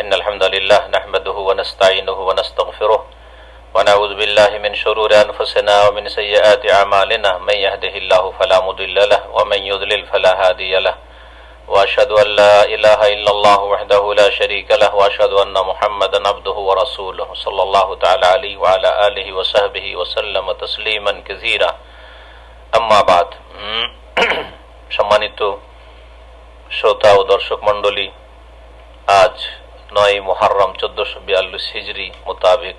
إن الحمد لله نحمده ونستعينه ونستغفره ونعوذ بالله من شرور أنفسنا ومن سيئات أعمالنا من يهده الله فلا مضل له ومن يضلل فلا هادي له وأشهد أن لا إله إلا الله وحده لا شريك له وأشهد أن محمدا عبده ورسوله صلى الله تعالى عليه وعلى آله وصحبه وسلم تسليما كثيرا أما بعد সম্মানিত শ্রোতা ও দর্শক মণ্ডলী, আজ 9 মুহররম 1442 হিজরি মোতাবেক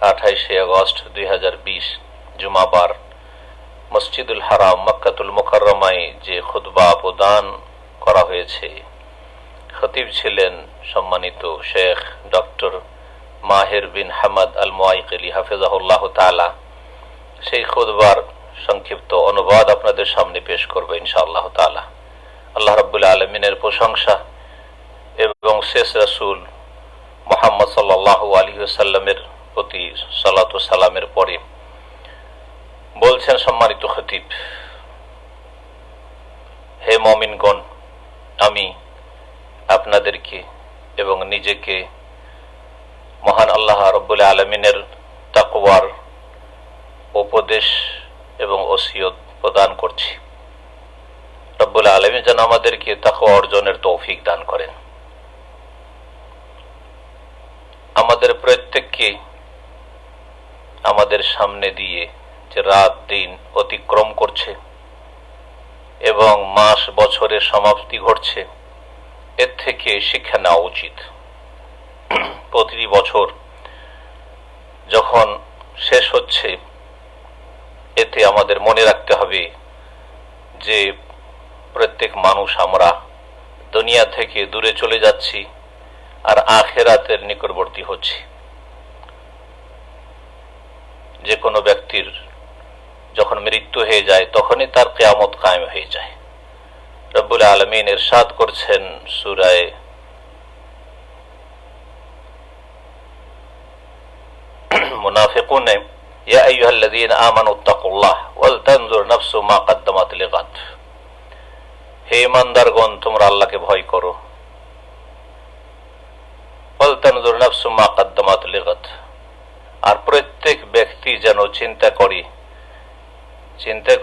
28 আগস্ট 2020 জুমাবার মসজিদুল হারাম মক্কাতুল মুকাররমায় যে খুতবা প্রদান করা হয়েছে, খতিব ছিলেন সম্মানিত শেখ ডক্টর মাহের বিন হামাদ আল মুআইকিলি হাফিজাহুল্লাহ তাআলা। সেই খুতবার সংক্ষিপ্ত অনুবাদ আপনাদের সামনে পেশ করবে ইনশাআল্লাহ তাআলা। আল্লাহ রাব্বুল আলামিনের প্রশংসা এবং শেষ রাসূল মুহাম্মদ সাল্লাল্লাহু আলাইহি ওয়াসাল্লামের প্রতি সালাত ও সালামের পরে বলছেন সম্মানিত খতিব, হে মুমিনগণ, আমি আপনাদেরকে এবং নিজেকে মহান আল্লাহ রাব্বুল আলামিনের তাকওয়ার উপদেশ এবং ওসিয়ত প্রদান করছি। রব্বুল আলামিন যেন আমাদেরকে তাকওয়া অর্জনের তৌফিক দান করেন। আমাদের প্রত্যেককে আমাদের সামনে দিয়ে যে রাত দিন অতিক্রম করছে এবং মাস বছরের সমাপ্তি ঘটছে, এর থেকে শিক্ষা নেওয়া উচিত। প্রতিটি বছর যখন শেষ হচ্ছে, এতে আমাদের মনে রাখতে হবে যে প্রত্যেক মানুষ আমরা দুনিয়া থেকে দূরে চলে যাচ্ছি আর আখিরাতের নিকটবর্তী হচ্ছি। যে কোনো ব্যক্তির যখন মৃত্যু হয়ে যায় তখনই তার কিয়ামত কায়েম হয়ে যায়। রব্বুল আলামিন ইরশাদ করছেন সূরা মুনাফিকুনে, ইয়া আইয়ুহাল্লাযীনা আমানুত্তাকুল্লাহ ওয়াল তানজুর নাফসু মা কদ্দামাত লিগাদ। হে ঈমানদারগণ, তোমরা আল্লাহকে ভয় করো। ওয়াল তানজুর নাফসু মা কদ্দামাত লিগাদ। আর প্রত্যেক ব্যক্তি যেন চিন্তা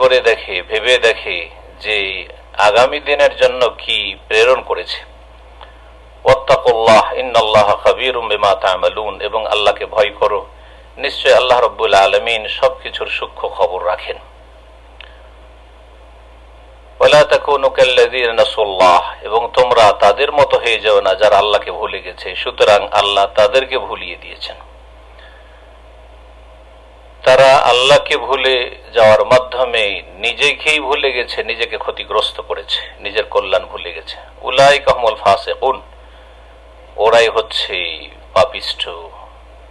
করে দেখে, ভেবে দেখে যে আগামী দিনের জন্য কি প্রেরণ করেছে। ওয়াত্তাকুল্লাহ ইন্নাল্লাহা খাবীরুম বিমা তা'মালুন। এবং আল্লাহকে ভয় করো, নিশ্চয় আল্লাহ রাব্বুল আলামিন সবকিছুর সূক্ষ্ম খবর রাখেন। ওয়ালা তাকুনু কাল্লাযীনা নাসুল্লাহ। এবং তোমরা তাদের মতো হয়ে যাও না যারা আল্লাহকে ভুলে গেছে। সুতরাং আল্লাহ তাদেরকে ভুলিয়ে দিয়েছেন। তারা আল্লাহকে ভুলে যাওয়ার মাধ্যমে নিজেকেই ভুলে গেছে, নিজেকে ক্ষতিগ্রস্ত করেছে, নিজের কল্যাণ ভুলে গেছে। উলাইকা হুমুল ফাসিকুন। ওরাই হচ্ছে পাপিষ্ঠ,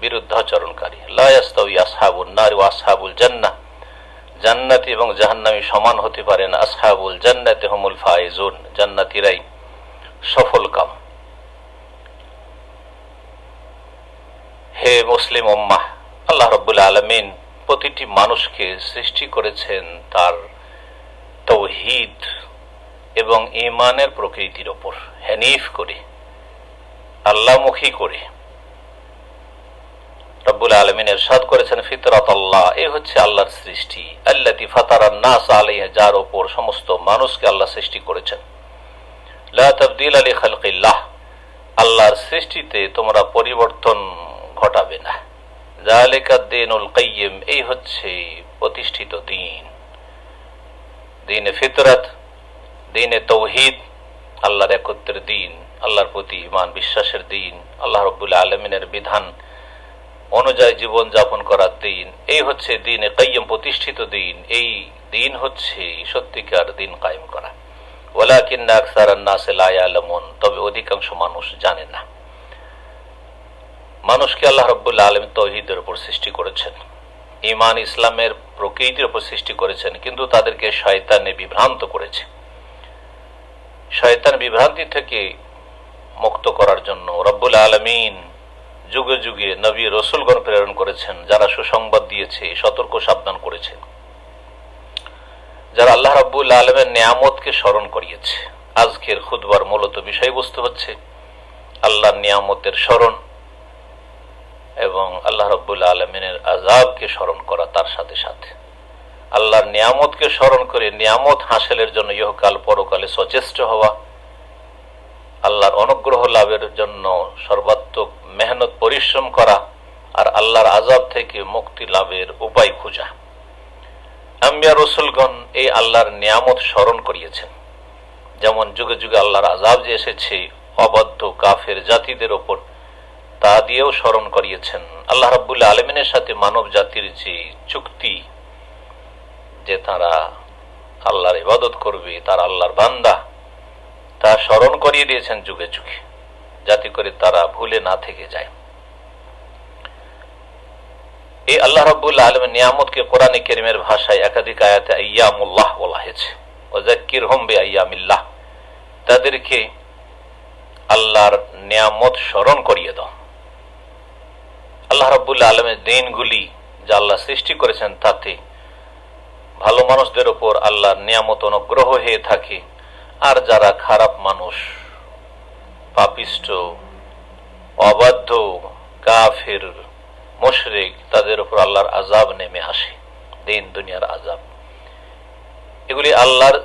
বিরুদ্ধাচরণকারী। লা ইয়াস্তাউই আসহাবুন নার ওয়া আসহাবুল জান্নাহ। জান্নাতি এবং জাহান্নামী সমান হতে পারে না। আসহাবুল জান্নাতি হুমুল ফাইজুন। জান্নাতীরাই সফলকাম। হে মুসলিম উম্মাহ, আল্লাহ রাব্বুল আলামিন প্রতিটি মানুষকে সৃষ্টি করেছেন তার তাওহীদ এবং ঈমানের প্রকৃতির উপর, হানিফ করে, আল্লাহমুখী করে। রব্বুল আলামিন ইরশাদ করেছেন ফিতরাতাল্লাহ, এই হচ্ছে আল্লাহর সৃষ্টি। আল্লাতী ফাতারান নাস আলাইহা, যার উপর সমস্ত মানুষকে আল্লাহ সৃষ্টি করেছেন। লা তাবদীলা লিখালকিল্লাহ, আল্লাহর সৃষ্টিতে তোমরা পরিবর্তন ঘটাবে না। যালিকা দ্বীনুল কাইয়্যিম, এই হচ্ছে প্রতিষ্ঠিত দ্বীন, দ্বীনে ফিতরাত, দ্বীনে তাওহীদ, আল্লাহর একত্বের দ্বীন, আল্লাহর প্রতি ঈমান বিশ্বাসের দ্বীন, আল্লাহ রাব্বুল আলামিনের বিধান অনুযায়ী জীবন যাপন করার দ্বীন। এই হচ্ছে দ্বীনে কাইয়্যিম, প্রতিষ্ঠিত দ্বীন। এই দ্বীন হচ্ছে সত্যিকার দ্বীন কায়েম করা। ওয়ালাকিন্না আকসারান নাস লা ইয়ালামুন, তবে অধিকাংশ মানুষ জানে না। মানুষকে আল্লাহ রাব্বুল আলামিন তাওহীদের উপর সৃষ্টি করেছেন, ঈমান ইসলামের প্রকৃতির উপর সৃষ্টি করেছেন, কিন্তু তাদেরকে শয়তানে বিভ্রান্ত করেছে। শয়তান বিভ্রান্তি থেকে মুক্ত করার জন্য রাব্বুল আলামিন যুগে যুগে নবী রাসূলগণ প্রেরণ করেছেন, যারা সুসংবাদ দিয়েছে, সতর্ক সাবধান করেছে, যারা আল্লাহ রাব্বুল আলামিনের নিয়ামতকে স্মরণ করিয়েছে। আজকের খুতবার মূলত বিষয়বস্তু হচ্ছে আল্লাহর নিয়ামতের স্মরণ এবং আল্লাহ রাব্বুল আলামিনের আযাবকে স্মরণ করা, তার সাথে সাথে আল্লাহর নিয়ামতকে স্মরণ করে নিয়ামত হাসিলের জন্য ইহকাল পরকালে সচেষ্ট হওয়া, আল্লাহর অনুগ্রহ লাভের জন্য সর্বাত্মক মেহনত পরিশ্রম করা, আর আল্লাহর আযাব থেকে মুক্তি লাভের উপায় খোঁজা। আম্বিয়া রাসূলগণ এই আল্লাহর নিয়ামত স্মরণ করিয়েছেন। যেমন যুগে যুগে আল্লাহর আযাব যে এসেছে অবাধ্য কাফের জাতিদের ওপর, তা দিয়েও স্মরণ করিয়েছেন। আল্লাহ রাব্বুল আলামিনের সাথে মানব জাতির যে চুক্তি, যে তারা আল্লাহর ইবাদত করবে, তারা আল্লাহর বান্দা, তা স্মরণ করিয়ে দিয়েছেন যুগে যুগে, যাতে করে তারা ভুলে না থেকে যায়। এই আল্লাহ রাব্বুল আলামিন নিয়ামতকে কোরআনে কারীমের ভাষায় একাধিক আয়াতে আইয়ামুল্লাহ বলা হয়েছে। ওয়াযাক্কিরহুম বিআইয়ামিল্লাহ, তাদেরকে আল্লাহর নিয়ামত স্মরণ করিয়ে দাও। আল্লাহ রাব্বুল আলামিনের দিনগুলি যা আল্লাহ সৃষ্টি করেছেন, তাতে ভালো মানুষদের উপর আল্লাহর নিয়ামত অনুগ্রহ হয়ে থাকে, আর যারা খারাপ মানুষ, পাপিষ্ট, অবাধ্য, কাফির, মুশরিক, তাদের উপর আল্লাহর আযাব নেমে আসে, দিন দুনিয়ার আযাব। এগুলি আল্লাহর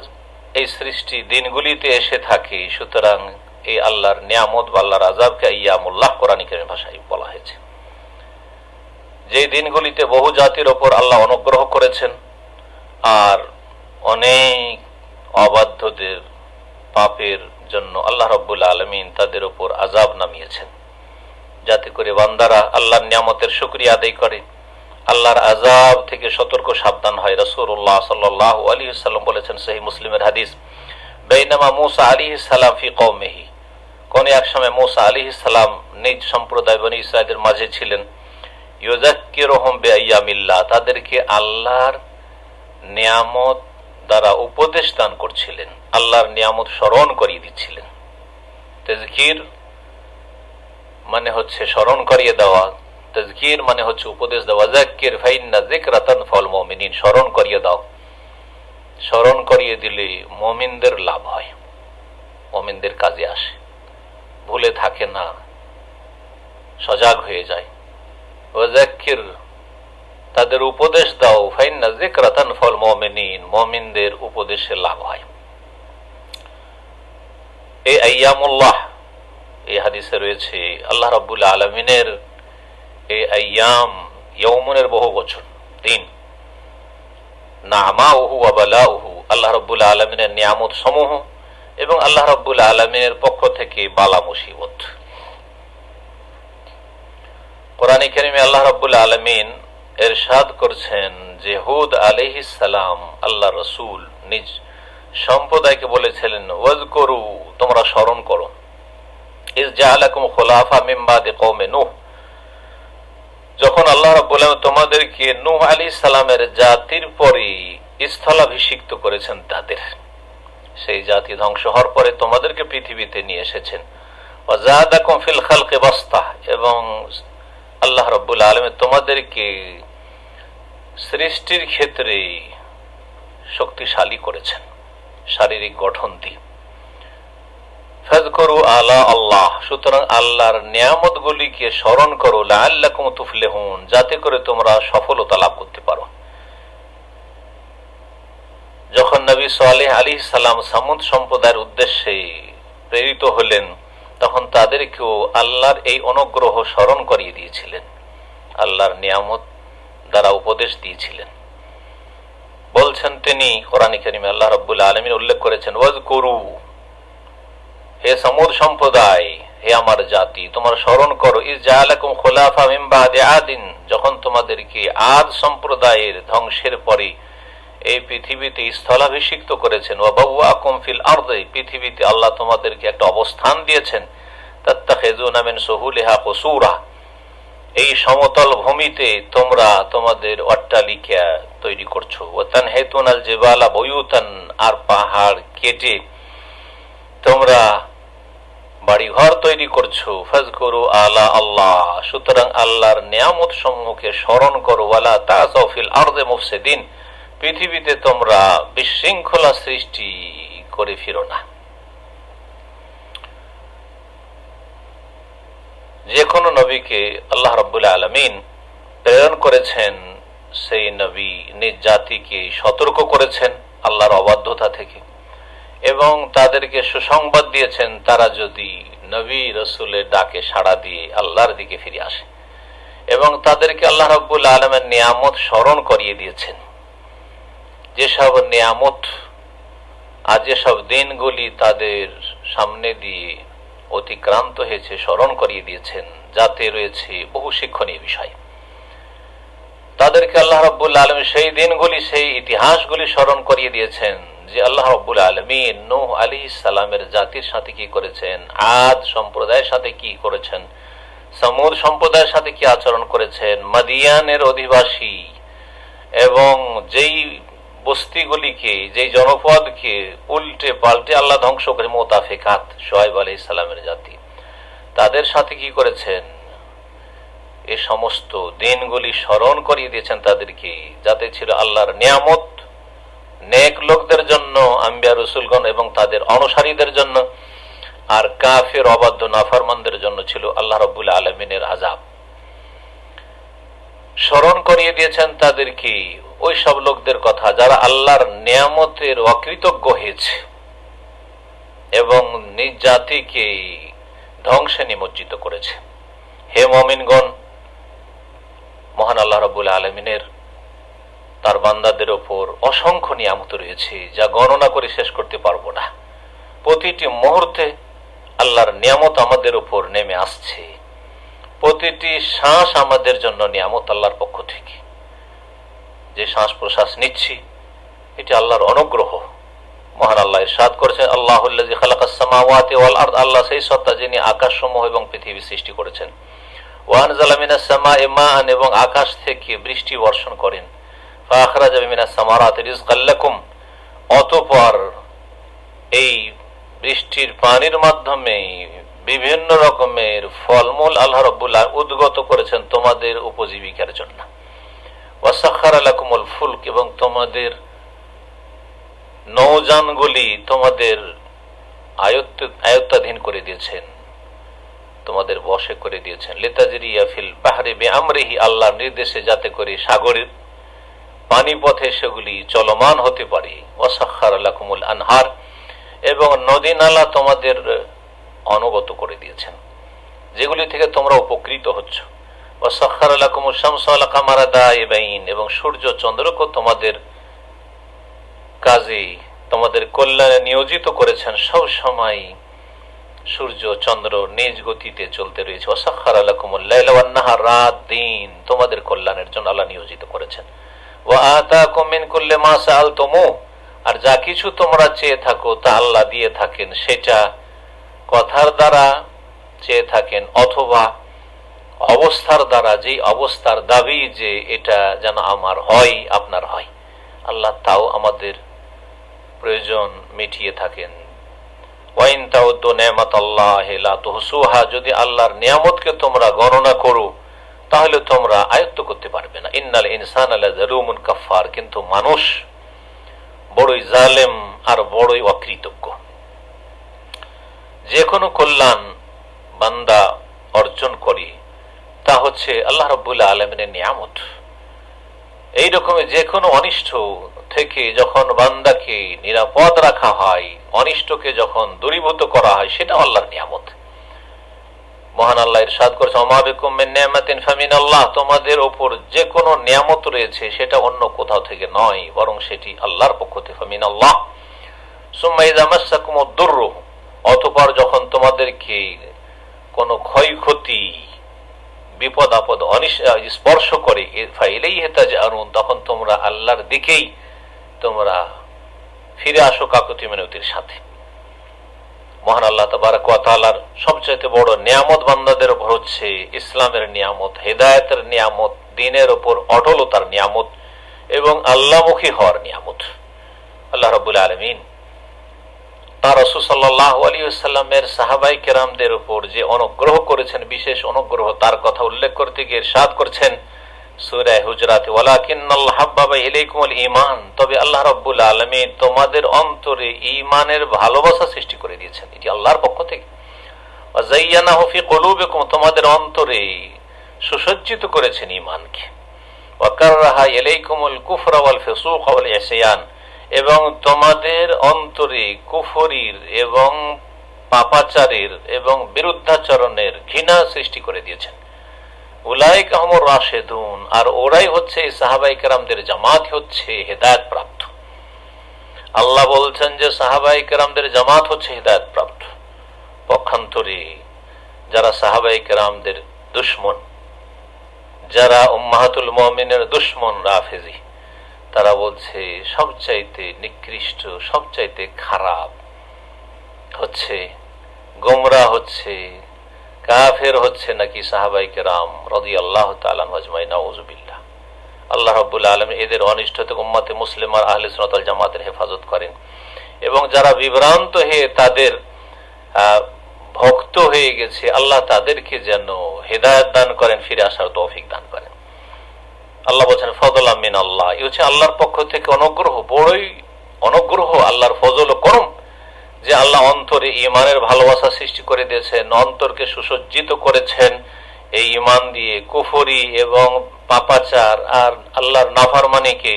এই সৃষ্টি দিনগুলিতে এসে থাকে। সুতরাং এই আল্লাহর নিয়ামত বা আল্লাহর আযাবকে আইয়ামুল্লাহ কোরআনে কারীমের ভাষায় বলা হয়েছে। যে দিনগুলিতে বহু জাতির ওপর আল্লাহ অনুগ্রহ করেছেন, আর অনেক অবাধ্যদের পাপের জন্য আল্লাহ রাব্বুল আলামিন তাদের উপর আযাব নামিয়েছেন, যাতে করে বান্দারা আল্লাহর নিয়ামতের শুকরিয়া আদায় করে, আল্লাহর আযাব থেকে সতর্ক সাবধান হয়। রাসূলুল্লাহ সাল্লাল্লাহু আলাইহি ওয়াসাল্লাম বলেছেন, সহিহ মুসলিমের হাদিস, বাইনামা মুসা আলাইহিস সালাম ফি কওমিহি, কোন এক সময় মুসা আলাইহিস সালাম নিজ সম্প্রদায় বনী ইসরাঈলের মাঝে ছিলেন। ইউযাক্কিরুহুম বিআইয়ামিল্লাহ, তাদেরকে আল্লাহর নিয়ামত দ্বারা উপদেশ দান করছিলেন, আল্লাহর নিয়ামত স্মরণ করিয়ে দিচ্ছিলেন। তাযকির মানে হচ্ছে স্মরণ করিয়ে দেওয়া, তাযকির মানে হচ্ছে উপদেশ দেওয়া। যাক্কির ফাইন্না যিকরা তানফাউল মুমিনিন, স্মরণ করিয়ে দাও। স্মরণ করিয়ে দিলে মুমিনদের লাভ হয়, মুমিনদের কাজে আসে, ভুলে থাকে না, সজাগ হয়ে যায়। ওয়াযাক্কির, তাদের উপদেশ দাও, ফাইন্না যিকরা তানফাউল মুমিনিন, মুমিনদের উপদেশে লাভ হয়। এই আইয়ামুল্লাহ, এই হাদিসে রয়েছে আল্লাহ রাব্বুল আলামিনের এই আইয়াম, ইয়াউমুনের বহু বচন, দিন। নামাউহু ওয়া বালাউহু, আল্লাহ রাব্বুল আলামিনের নিয়ামত সমূহ এবং আল্লাহ রাব্বুল আলামিনের পক্ষ থেকে বালা মুসিবত। কোরআনে কারীমে আল্লাহ রাব্বুল আলামিন ইরশাদ করছেন যে হুদ আলাইহিস সালাম, আল্লাহ রাসূল, নিজ সম্প্রদায়কে বলেছিলেন, ওয়াজকুরু, তোমরা স্মরণ করো, ইজ জাআলাকুম খুলাফা মিন বাদি কওমে নূহ, যখন আল্লাহ রাব্বুল আলামিন তোমাদেরকে নূহ আলাইহিস সালামের জাতির পরে স্থলাভিষিক্ত করেছেন, তাদের সেই জাতি ধ্বংস হওয়ার পরে তোমাদেরকে পৃথিবীতে নিয়ে এসেছেন। ওয়া যাদাকুম ফিল খালকি বাসতা, এবং আল্লাহ রাব্বুল আলামিন তোমাদেরকে সৃষ্টির ক্ষেত্রে শক্তিশালী করেছেন, শারীরিক গঠন দিয়ে। ফাযকুরু আলা আল্লাহ, সুতরাং আল্লাহর নিয়ামতগুলিকে স্মরণ করো, লাআল্লাকুম তুফলিহুন, যাতে করে তোমরা সফলতা লাভ করতে পারো। যখন নবী সালেহ আলাইহিস সালাম সামুদ সম্প্রদায়ের উদ্দেশ্যে প্রেরিত হলেন, তখন তাদেরকেও আল্লাহর এই অনুগ্রহ স্মরণ করিয়ে দিয়েছিলেন, আল্লাহর নিয়ামত দ্বারা উপদেশ দিয়েছিলেন। বলছেন তিনি কোরআনে কারীমে, আল্লাহ রাব্বুল আলামিন উল্লেখ করেছেন, ওয়াজকুরু, হে সমুদ সম্প্রদায়, হে আমার জাতি, তোমরা স্মরণ করো, ইজ জাআলাকুম খুলাফা মিন বাদি আদিন, যখন তোমাদেরকে আদ সম্প্রদায়ের ধ্বংসের পরে এই পৃথিবীতে স্থলাভিষিক্ত করেছেন। ওয়া বাওয়াকুম ফিল আরদি, পৃথিবীতে আল্লাহ তোমাদেরকে একটা অবস্থান দিয়েছেন। তাত্তাখিযুনা মিন সুহুলিহা কুসুরা, এই সমতল ভূমিতে তোমরা তোমাদের অট্টালিকা তৈরি করছো। ওয়া তানহিতুনাল জিবালা বুয়ুতান, আর পাহাড় কেটে তোমরা বাড়িঘর তৈরি করছো। ফাযকুরু আলা আল্লাহ, সুতরাং আল্লাহর নিয়ামত সমূহকে স্মরণ করো। ওয়ালা তাসাউ ফিল আরদি মুফসিদিন, পৃথিবীতে তোমরা বিশৃঙ্খলা সৃষ্টি করে ফিরো না। কোন নবীকে আল্লাহ রাব্বুল আলামিন প্রেরণ করেছেন, সেই নবী নিজ জাতিকে সতর্ক করেছেন আল্লাহর অবাধ্যতা থেকে এবং তাদেরকে সুসংবাদ দিয়েছেন তারা যদি নবী রসুলের ডাকে সাড়া দিয়ে আল্লাহর দিকে ফিরে আসে, এবং তাদেরকে আল্লাহ রাব্বুল আলামিনের নিয়ামত স্মরণ করিয়ে দিয়েছেন। যেসব নিয়ামত আর যেসব দিনগুলি তাদের সামনে দিয়ে অতিক্রান্ত হয়েছে স্মরণ করিয়ে দিয়েছেন, যাতে রয়েছে বহু শিক্ষণীয় বিষয়। তাদেরকে আল্লাহ রাব্বুল আলামিন সেই দিনগুলি, সেই ইতিহাসগুলি স্মরণ করিয়ে দিয়েছেন যে আল্লাহ রাব্বুল আলামিন নূহ আলাইহিস সালামের জাতির সাথে কি করেছেন, আদ সম্প্রদায়ের সাথে কি করেছেন, সমুদ সম্প্রদায়ের সাথে কি আচরণ করেছেন, মাদিয়ানের অধিবাসী এবং যেই বস্তিগুলিকে, যেই জনপদকে উল্টে পাল্টে আল্লাহ ধ্বংস করে মুতাফিকাত শুআয়ব আলাইহিস সালামের জাতি, তাদের সাথে কি করেছেন, এই সমস্ত দিনগুলি স্মরণ করিয়ে দিয়েছেন তাদেরকে, যাতে ছিল আল্লাহর নিয়ামত নেক লোকদের জন্য, আম্বিয়া রসুলগণ এবং তাদের অনুসারীদের জন্য, আর কাফির অবাধ্য নাফরমানদের জন্য ছিল আল্লাহ রাব্বুল আলামিনের আযাব। স্মরণ করিয়ে দিয়েছেন তাদেরকে ওই সব লোকদের কথা যারা আল্লাহর নিয়ামতের অকৃতজ্ঞ হয়েছে এবং নিজ জাতিকে ধ্বংসে নিমজ্জিত করেছে। হে মুমিনগণ, মহান আল্লাহ রাব্বুল আলামিনের তার বান্দাদের ওপর অসংখ্য নিয়ামত রয়েছে, যা গণনা করে শেষ করতে পারবো না। প্রতিটি মুহূর্তে আল্লাহর নিয়ামত আমাদের উপর নেমে আসছে। প্রতিটি শ্বাস আমাদের জন্য নিয়ামত আল্লাহর পক্ষ থেকে। যে শ্বাস প্রশ্বাস নিচ্ছি এটি আল্লাহর অনুগ্রহ। মহান আল্লাহ ইরশাদ করেছেন, আল্লাহুল্লাযী খালাকাস সামাওয়াতি ওয়াল আরদ, আল্লাহ সেই সত্তা যিনি আকাশসমূহ এবং পৃথিবী সৃষ্টি করেছেন। ওয়া আনজালা মিনাস সামাই মাআন, এবং আকাশ থেকে বৃষ্টি বর্ষণ করেন। ফাআখরাজা মিনাস সামারাতি রিজকাল লাকুম, অতঃপর এই বৃষ্টির পানির মাধ্যমে বিভিন্ন রকমের ফলমূল আল্লাহ রাব্বুল আলামিন উদ্গত করেছেন তোমাদের উপজীবিকার জন্য। ওয়াসাখারা লাকুমুল ফুলক, এবং তোমাদের নৌযানগুলি তোমাদের আয়ত্তাধীন করে দিয়েছেন, তোমাদের বশে করে দিয়েছেন। লিতাজরিয়া ফিল বাহরি বিআমরিহি, আল্লাহর নির্দেশে, যাতে করে সাগরের পানি পথে সেগুলি চলমান হতে পারে। ওয়াসাখারা লাকুমুল আনহার, এবং নদী নালা তোমাদের অনুগত করে দিয়েছেন, যেগুলি থেকে তোমরা উপকৃত হচ্ছ। ওয়াসাখারা লাকুমুশ শামসা ওয়াল কামারা দাইবাইন, এবং সূর্য চন্দ্রকে তোমাদের কাজে, তোমাদের কল্যাণে নিয়োজিত করেছেন। সব সময় সূর্য চন্দ্র নিজ গতিতে চলতে রয়েছে। ওয়াসাখারা লাকুমুল লাইলা ওয়ান নাহার, রাত দিন তোমাদের কল্যাণের জন্য আল্লাহ নিয়োজিত করেছেন। ওয়া আতাকুম মিন কুল্লি মা সাআলতুমু, আর যা কিছু তোমরা চেয়ে থাকো তা আল্লাহ দিয়ে থাকেন, সেটা কথার দ্বারা চেয়ে থাকেন অথবা অবস্থার দ্বারা, যে অবস্থার দাবি যে এটা যেন আমার হয়, আপনার হয়, আল্লাহ তাও আমাদের প্রয়োজন মিটিয়ে থাকেন। ওয়াইন তাউদ্দু নি'মাতাল্লাহি লা তুহসুহা, যদি আল্লাহর নিয়ামতকে তোমরা গণনা করো তাহলে তোমরা আয়ত্ত করতে পারবে না। ইন্নাল ইনসানা লাযালুমুন কাফফার, কিন্তু মানুষ বড়ই জালেম আর বড়ই অকৃতজ্ঞ। যে কোনো কল্যাণ বান্দা অর্জন করে তা হচ্ছে আল্লাহ রাব্বুল আলামিনের নিয়ামত। এই রকমের যে কোনো অনিষ্ট থেকে যখন বান্দাকে নিরাপদ রাখা হয়, অনিষ্টকে যখন দূরীভূত করা হয়, সেটা আল্লাহর নিয়ামত। মহান আল্লাহ ইরশাদ করেছেন, ওয়া মা বিকুম মিন নি'মাতিন ফামিনাল্লাহ, তোমাদের উপর যে কোনো নিয়ামত রয়েছে সেটা অন্য কোথাও থেকে নয়, বরং সেটি আল্লাহর পক্ষ থেকে। ফামিনাল্লাহ সুম্মা ইযা মাসসাকুমুদ দুররু, অতঃপর যখন তোমাদেরকে কোনো ক্ষয়ক্ষতি, বিপদ আপদ স্পর্শ করে, ফাইলাইহি তাজআরুন, তখন তোমরা আল্লাহর দিকেই তোমরা ফিরে আসো কাকুতি মিনতির সাথে। মহান আল্লাহ তাবারক ওয়া তাআলার সবচেয়ে বড় নিয়ামত বান্দাদের উপর হচ্ছে ইসলামের নিয়ামত, হেদায়েতের নিয়ামত, দ্বীনের উপর অটলতার নিয়ামত এবং আল্লাহমুখী হওয়ার নিয়ামত। আল্লাহ রাব্বুল আলামিন তার রাসূল সাল্লাল্লাহু আলাইহি ওয়াসাল্লামের সাহাবায়ে কেরামদের উপর যে অনুগ্রহ করেছেন, বিশেষ অনুগ্রহ, তার কথা উল্লেখ করতে গিয়ে ইরশাদ করছেন সূরা হুজরাতে, ওয়ালাকিন্নাল্লাহ হাব্বাবা ইলাইকুমুল ঈমান, তবে আল্লাহ রাব্বুল আলামিন তোমাদের অন্তরে ঈমানের ভালোবাসা সৃষ্টি করে দিয়েছেন, এটি আল্লাহর পক্ষ থেকে। ওয়া যায়্যানাহু ফি কুলুবিকুম, তোমাদের অন্তরে সুসজ্জিত করেছেন ঈমানকে। ওয়া কাররাহা ইলাইকুমুল কুফরা ওয়াল ফুসুক ওয়াল ইসয়ান, এবং তোমাদের অন্তরে কুফরির এবং পাপাচারের এবং বিরুদ্ধাচরণের ঘৃণা সৃষ্টি করে দিয়েছেন। উলাইকা হুমুর রাশিদুন, আর ওরাই হচ্ছে সাহাবায়ে কেরামদের জামাত, হচ্ছে হেদায়েত প্রাপ্ত। আল্লাহ বলছেন যে সাহাবায়ে কেরামদের জামাত হচ্ছে হেদায়েত প্রাপ্ত। পক্ষান্তরে যারা সাহাবায়ে কেরামদের দুশমন, যারা উম্মাহাতুল মুমিনের দুশমন রাফেজি, তারা বলছে সবচাইতে নিকৃষ্ট, সবচাইতে খারাপ হচ্ছে, গোমরা হচ্ছে, কাফের হচ্ছে নাকি সাহাবায়ে কেরাম রাদিয়াল্লাহু তাআলা আনহুম আজমাইন। নাউযুবিল্লাহ। আল্লাহ রাব্বুল আলামিন এদের অনিষ্ট থেকে উম্মতে মুসলিমা আহলে সুন্নাত ওয়াল জামাতের হেফাজত করেন, এবং যারা বিভ্রান্ত হয়ে তাদের ভক্ত হয়ে গেছে, আল্লাহ তাদেরকে যেন হেদায়েত দান করেন, ফিরে আসার তৌফিক দান করেন। আল্লাহ বলছেন ফজলাম মিন আল্লাহ, এই হচ্ছে আল্লাহর পক্ষ থেকে অনুগ্রহ, বড়ই অনুগ্রহ, আল্লাহর ফজল ও করম, যে আল্লাহ অন্তরে ঈমানের ভালোবাসা সৃষ্টি করে দিয়েছেন, অন্তরকে সুসজ্জিত করেছেন এই ঈমান দিয়ে। কুফরি এবং পাপাচার আর আল্লাহর নাফরমানিকে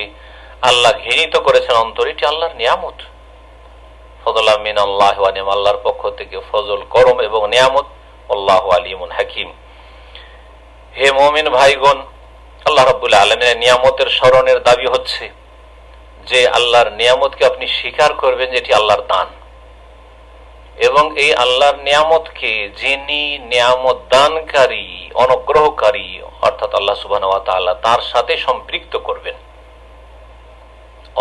আল্লাহ ঘৃণিত করেছেন অন্তরে, এটি আল্লাহর নিয়ামত। ফজলাম মিন আল্লাহ ওয়া নি'মা, আল্লাহর পক্ষ থেকে ফজল, করম এবং নিয়ামত। আল্লাহু আলিমুন হাকিম। হে মুমিন ভাইগণ, আল্লাহ রাব্বুল আলামিনের নিয়ামতের স্মরণের দাবি হচ্ছে যে আল্লাহর নিয়ামতকে আপনি স্বীকার করবেন, যেটি আল্লাহর দান, এবং এই আল্লাহর নিয়ামতকে যিনি নিয়ামত দানকারী, অনুগ্রহকারী, অর্থাৎ আল্লাহ সুবহানাহু ওয়া তাআলা, তার সাথে সম্পৃক্ত করবেন,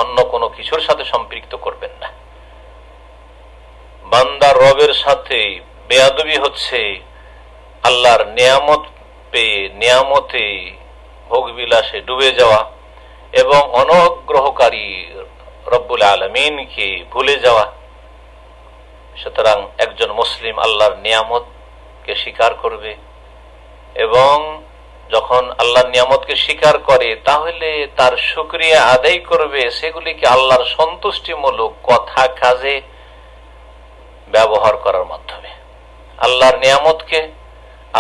অন্য কোনো কিছুর সাথে সম্পৃক্ত করবেন না। বান্দার রবের সাথে বেয়াদবি হচ্ছে আল্লাহর নিয়ামত পেয়ে নিয়ামতে ভোগবিলাসে ডুবে যাওয়া এবং অনুগ্রহকারী রব্বুল আলামিনকে ভুলে যাওয়া। সুতরাং একজন মুসলিম আল্লাহর নিয়ামতকে স্বীকার করবে, এবং যখন আল্লাহর নিয়ামতকে স্বীকার করে তাহলে তার শুকরিয়া আদায় করবে, সেগুলিকে আল্লাহর সন্তুষ্টিমূলক কথা কাজে ব্যবহার করার মাধ্যমে আল্লাহর নিয়ামতকে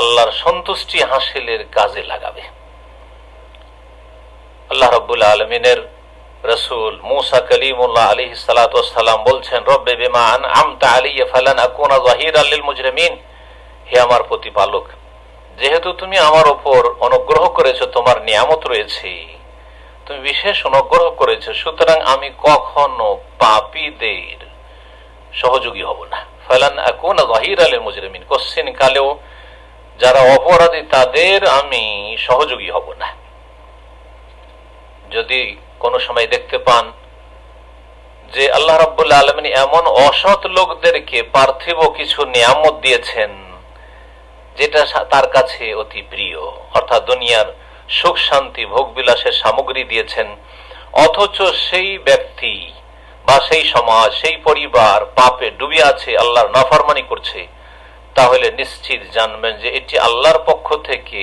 আল্লাহর সন্তুষ্টি হাসিলের কাজে লাগাবে। আল্লাহ রাব্বুল আলামিনের রাসূল মুসা কালিমুল্লাহ আলাইহিস সালাতু ওয়াস সালাম বলছেন, রব্বি বিমা আনআমতা আলাইয়া ফালান আকুনা যাহিরাল লিল মুজরিমিন, হে আমার প্রতিপালক, যেহেতু তুমি আমার উপর অনুগ্রহ করেছো, তোমার নিয়ামত রয়েছে, তুমি বিশেষ অনুগ্রহ করেছো, সুতরাং আমি কখনো পাপীদের সহযোগী হব না। ফালান আকুনা যাহিরাল লিল মুজরিমিন, কোশ্চিন কালেও যারা অপরাধী তাদের আমি সহযোগী হব না। যদি কোনো সময় দেখতে পান যে আল্লাহ রাব্বুল আলামিন এমন অসৎ লোকদেরকে পার্থিব কিছু নিয়ামত দিয়েছেন যেটা তার কাছে অতি প্রিয়, অর্থাৎ দুনিয়ার সুখ শান্তি ভোগ বিলাসের সামগ্রী দিয়েছেন, অথচ সেই ব্যক্তি বা সেই সমাজ, সেই পরিবার পাপে ডুবে আছে, আল্লাহর নাফরমানি করছে, তাহলে নিশ্চিত জানবেন যে এটি আল্লাহর পক্ষ থেকে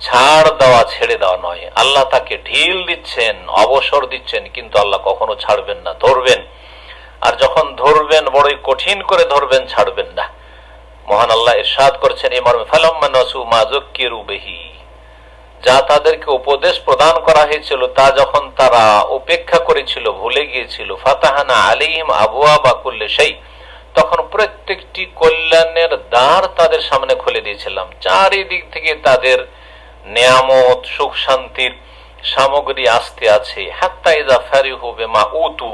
ছাড় দেওয়া, ছেড়ে দেওয়া নয়। আল্লাহ তাকে ঢিল দিচ্ছেন, অবসর দিচ্ছেন, কিন্তু আল্লাহ কখনো ছাড়বেন না, ধরবেন। আর যখন ধরবেন বড়ই কঠিন করে ধরবেন, ছাড়বেন না। মহান আল্লাহ ইরশাদ করেছেন এই মর্মে, ফালাম্মা নাসু মা যুক্কিরু বিহি, যা তাদেরকে উপদেশ প্রদান করা হয়েছিল তা যখন তারা উপেক্ষা করেছিল, ভুলে গিয়েছিল, ফাতাহানা আলাইহিম আবওয়াবা কুল্লি শাই, তখন প্রত্যেকটি কল্যাণের দ্বার তাদের সামনে খুলে দিয়েছিলাম। চারিদিক থেকে তাদের নিয়ামত, সুখ শান্তির সামগ্রী আসতে আছে। হাত্তা ইযা ফারিহু বিমা উতু,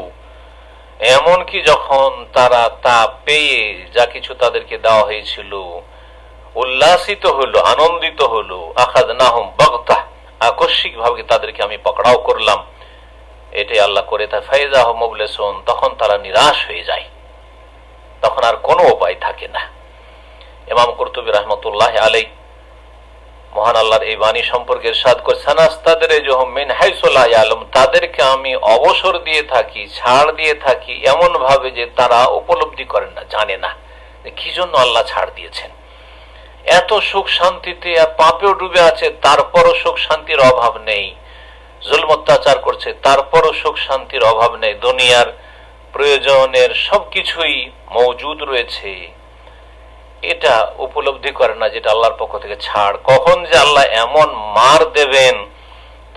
এমনকি যখন তারা তা পেয়ে, যা কিছু তাদেরকে দেওয়া হয়েছিল, উল্লাসিত হলো, আনন্দিত হলো, আখাযনাহুম বাগতা, আকস্মিক ভাবে তাদেরকে আমি পকড়াও করলাম। এটাই আল্লাহ করে থাকে। ফাইযা হুম মুবলিসুন, তখন তারা নিরাশ হয়ে যায়, তখন আর কোনো উপায় থাকে না। ইমাম কুরতুবী রাহমাতুল্লাহি আলাইহি মহান আল্লাহর এই বাণী সম্পর্কে ইরশাদ করেছেন, আস্তাদরিজুহুম মিন হাইসু লা ইয়ালাম, তাদেরকে আমি অবসর দিয়ে থাকি, ছাড় দিয়ে থাকি এমন ভাবে যে তারা উপলব্ধি করেন না, জানে না যে কি জন্য আল্লাহ ছাড় দিয়েছেন। এত সুখ শান্তিতে আর পাপেও ডুবে আছে, তারপরও সুখ শান্তির অভাব নেই, জুলম অত্যাচার করছে, তারপরও সুখ শান্তির অভাব নেই, দুনিয়ার প্রয়োজনের সবকিছুই মওজুদ রয়েছে, এটা উপলব্ধি করে না যেটা আল্লাহর পক্ষ থেকে ছাড়। কখন যে আল্লাহ এমন মার দেবেন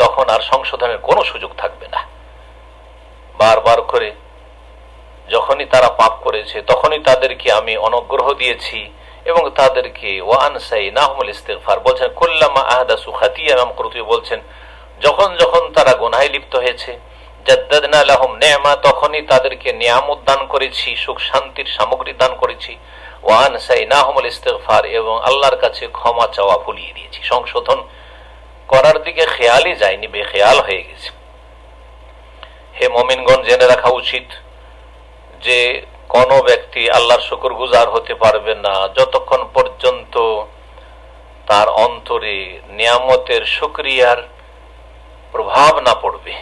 তখন আর সংশোধনের কোনো সুযোগ থাকবে না। বারবার করে যখনই তারা পাপ করেছে তখনই তাদেরকে আমি অনুগ্রহ দিয়েছি এবং তাদেরকে ওয়ানসাইনাহুমুল ইস্তিগফার বলছেন। কুল্লামা আহদাসু খাতিয়া, ইমাম কুরতুবী বলছেন যখন যখন তারা গুনাহে লিপ্ত হয়েছে, জাদ্দাদনা লাহুম নি'মা, তখনই তাদেরকে নিয়ামত দান করেছি, সুখ শান্তির সামগ্রী দান করেছি। ওয়ানসাইনাহুমুল ইস্তিগফার, এবং আল্লাহর কাছে ক্ষমা চাওয়া ভুলিয়ে দিয়েছি। সংশোধন করার দিকে খেয়ালই যায়নি, বেখেয়াল হয়ে গেছে। হে মুমিনগণ, জেনে রাখা উচিত যে কোন ব্যক্তি আল্লাহর শুকরগুজার হতে পারবে না যতক্ষণ পর্যন্ত তার অন্তরে নিয়ামতের শুকরিয়ার প্রভাব না পড়বে।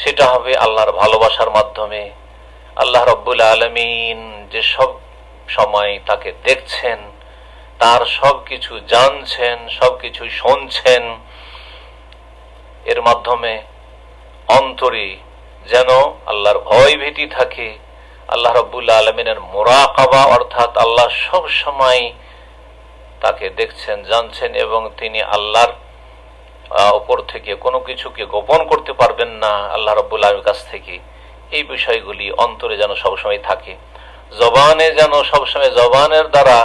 সেটা হবে আল্লাহর ভালোবাসার মাধ্যমে। আল্লাহ রাব্বুল আলামিন যে সব সময় তাকে দেখছেন, তার সবকিছু জানছেন, সবকিছু শুনছেন, এর মাধ্যমে অন্তরে যেন আল্লাহর ভয় ভীতি থাকে। আল্লাহ রাব্বুল আলামিনের মুরাকাবা, অর্থাৎ আল্লাহ সব সময় তাকে দেখছেন, জানছেন, এবং তিনি আল্লাহর উপর থেকে কোনো কিছুকে গোপন করতে পারবেন না আল্লাহ রাব্বুল আলামিনের কাছ থেকে। এই বিষয়গুলি অন্তরে যেন সবসময় থাকে। জবানে যেন সবসময়, জবানের দ্বারা,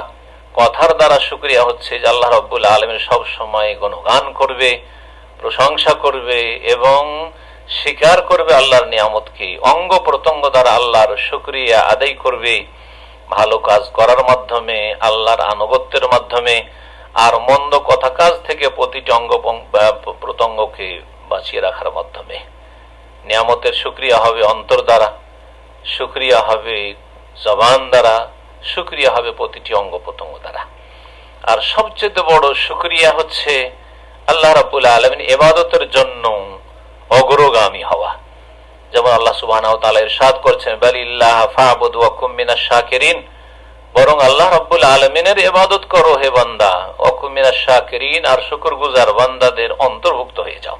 কথার দ্বারা শুকরিয়া হচ্ছে যে আল্লাহ রাব্বুল আলামিন সব সময় গুণগান করবে, প্রশংসা করবে এবং স্বীকার করবে আল্লাহর নিয়ামতকে। অঙ্গ প্রত্যঙ্গ দ্বারা আল্লাহর শুকরিয়া আদায় করবে, ভালো কাজ করার মাধ্যমে, আল্লাহর আনুগত্যের মাধ্যমে, আর মন্দ কথা কাজ থেকে প্রতিটি অঙ্গ প্রত্যঙ্গকে বাঁচিয়ে রাখার মাধ্যমে। নিয়ামতের শুকরিয়া হবে অন্তর দ্বারা, শুকরিয়া হবে জবান দ্বারা, শুকরিয়া হবে প্রতিটি অঙ্গ প্রত্যঙ্গ দ্বারা। আর সবচেয়ে বড় শুকরিয়া হচ্ছে আল্লাহ রাব্বুল আলামিন ইবাদতের জন্য অগ্রগামী হওয়া। যেমন আল্লাহ সুবহানাহু ওয়া তাআলা ইরশাদ করেছেন, বালিল্লাহ ফা'বুদ ওয়া কুম মিনাশ শাকিরিন, বরং আল্লাহ রাব্বুল আলামিনের ইবাদত করো হে বান্দা, ওয়া কুম মিনাশ শাকিরিন, আর শুকরগুজার বান্দাদের অন্তর্ভুক্ত হয়ে যাও।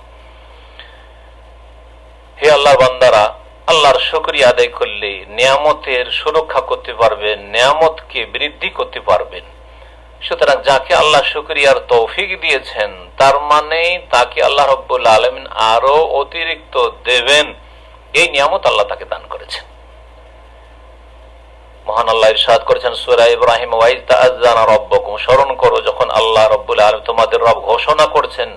হে আল্লাহর বান্দারা, আল্লাহর শুকরিয়া আদায় করলে নিয়ামতের সুরক্ষা করতে পারবেন, নিয়ামতকে বৃদ্ধি করতে পারবেন। সুতরাং যাকে আল্লাহ শুকরিয়ার তৌফিক দিয়েছেন তার মানে তাকে আল্লাহ রাব্বুল আলামিন আরো অতিরিক্ত দেবেন, এই নিয়ামত আল্লাহ তাকে দান করেছেন। মহান আল্লাহ ইরশাদ করেছেন সূরা ইব্রাহিম, ওয়া ইয তাআযানা রাব্বুকুম, স্মরণ করো যখন আল্লাহ রাব্বুল আলামিন তোমাদের রব ঘোষণা করছেন,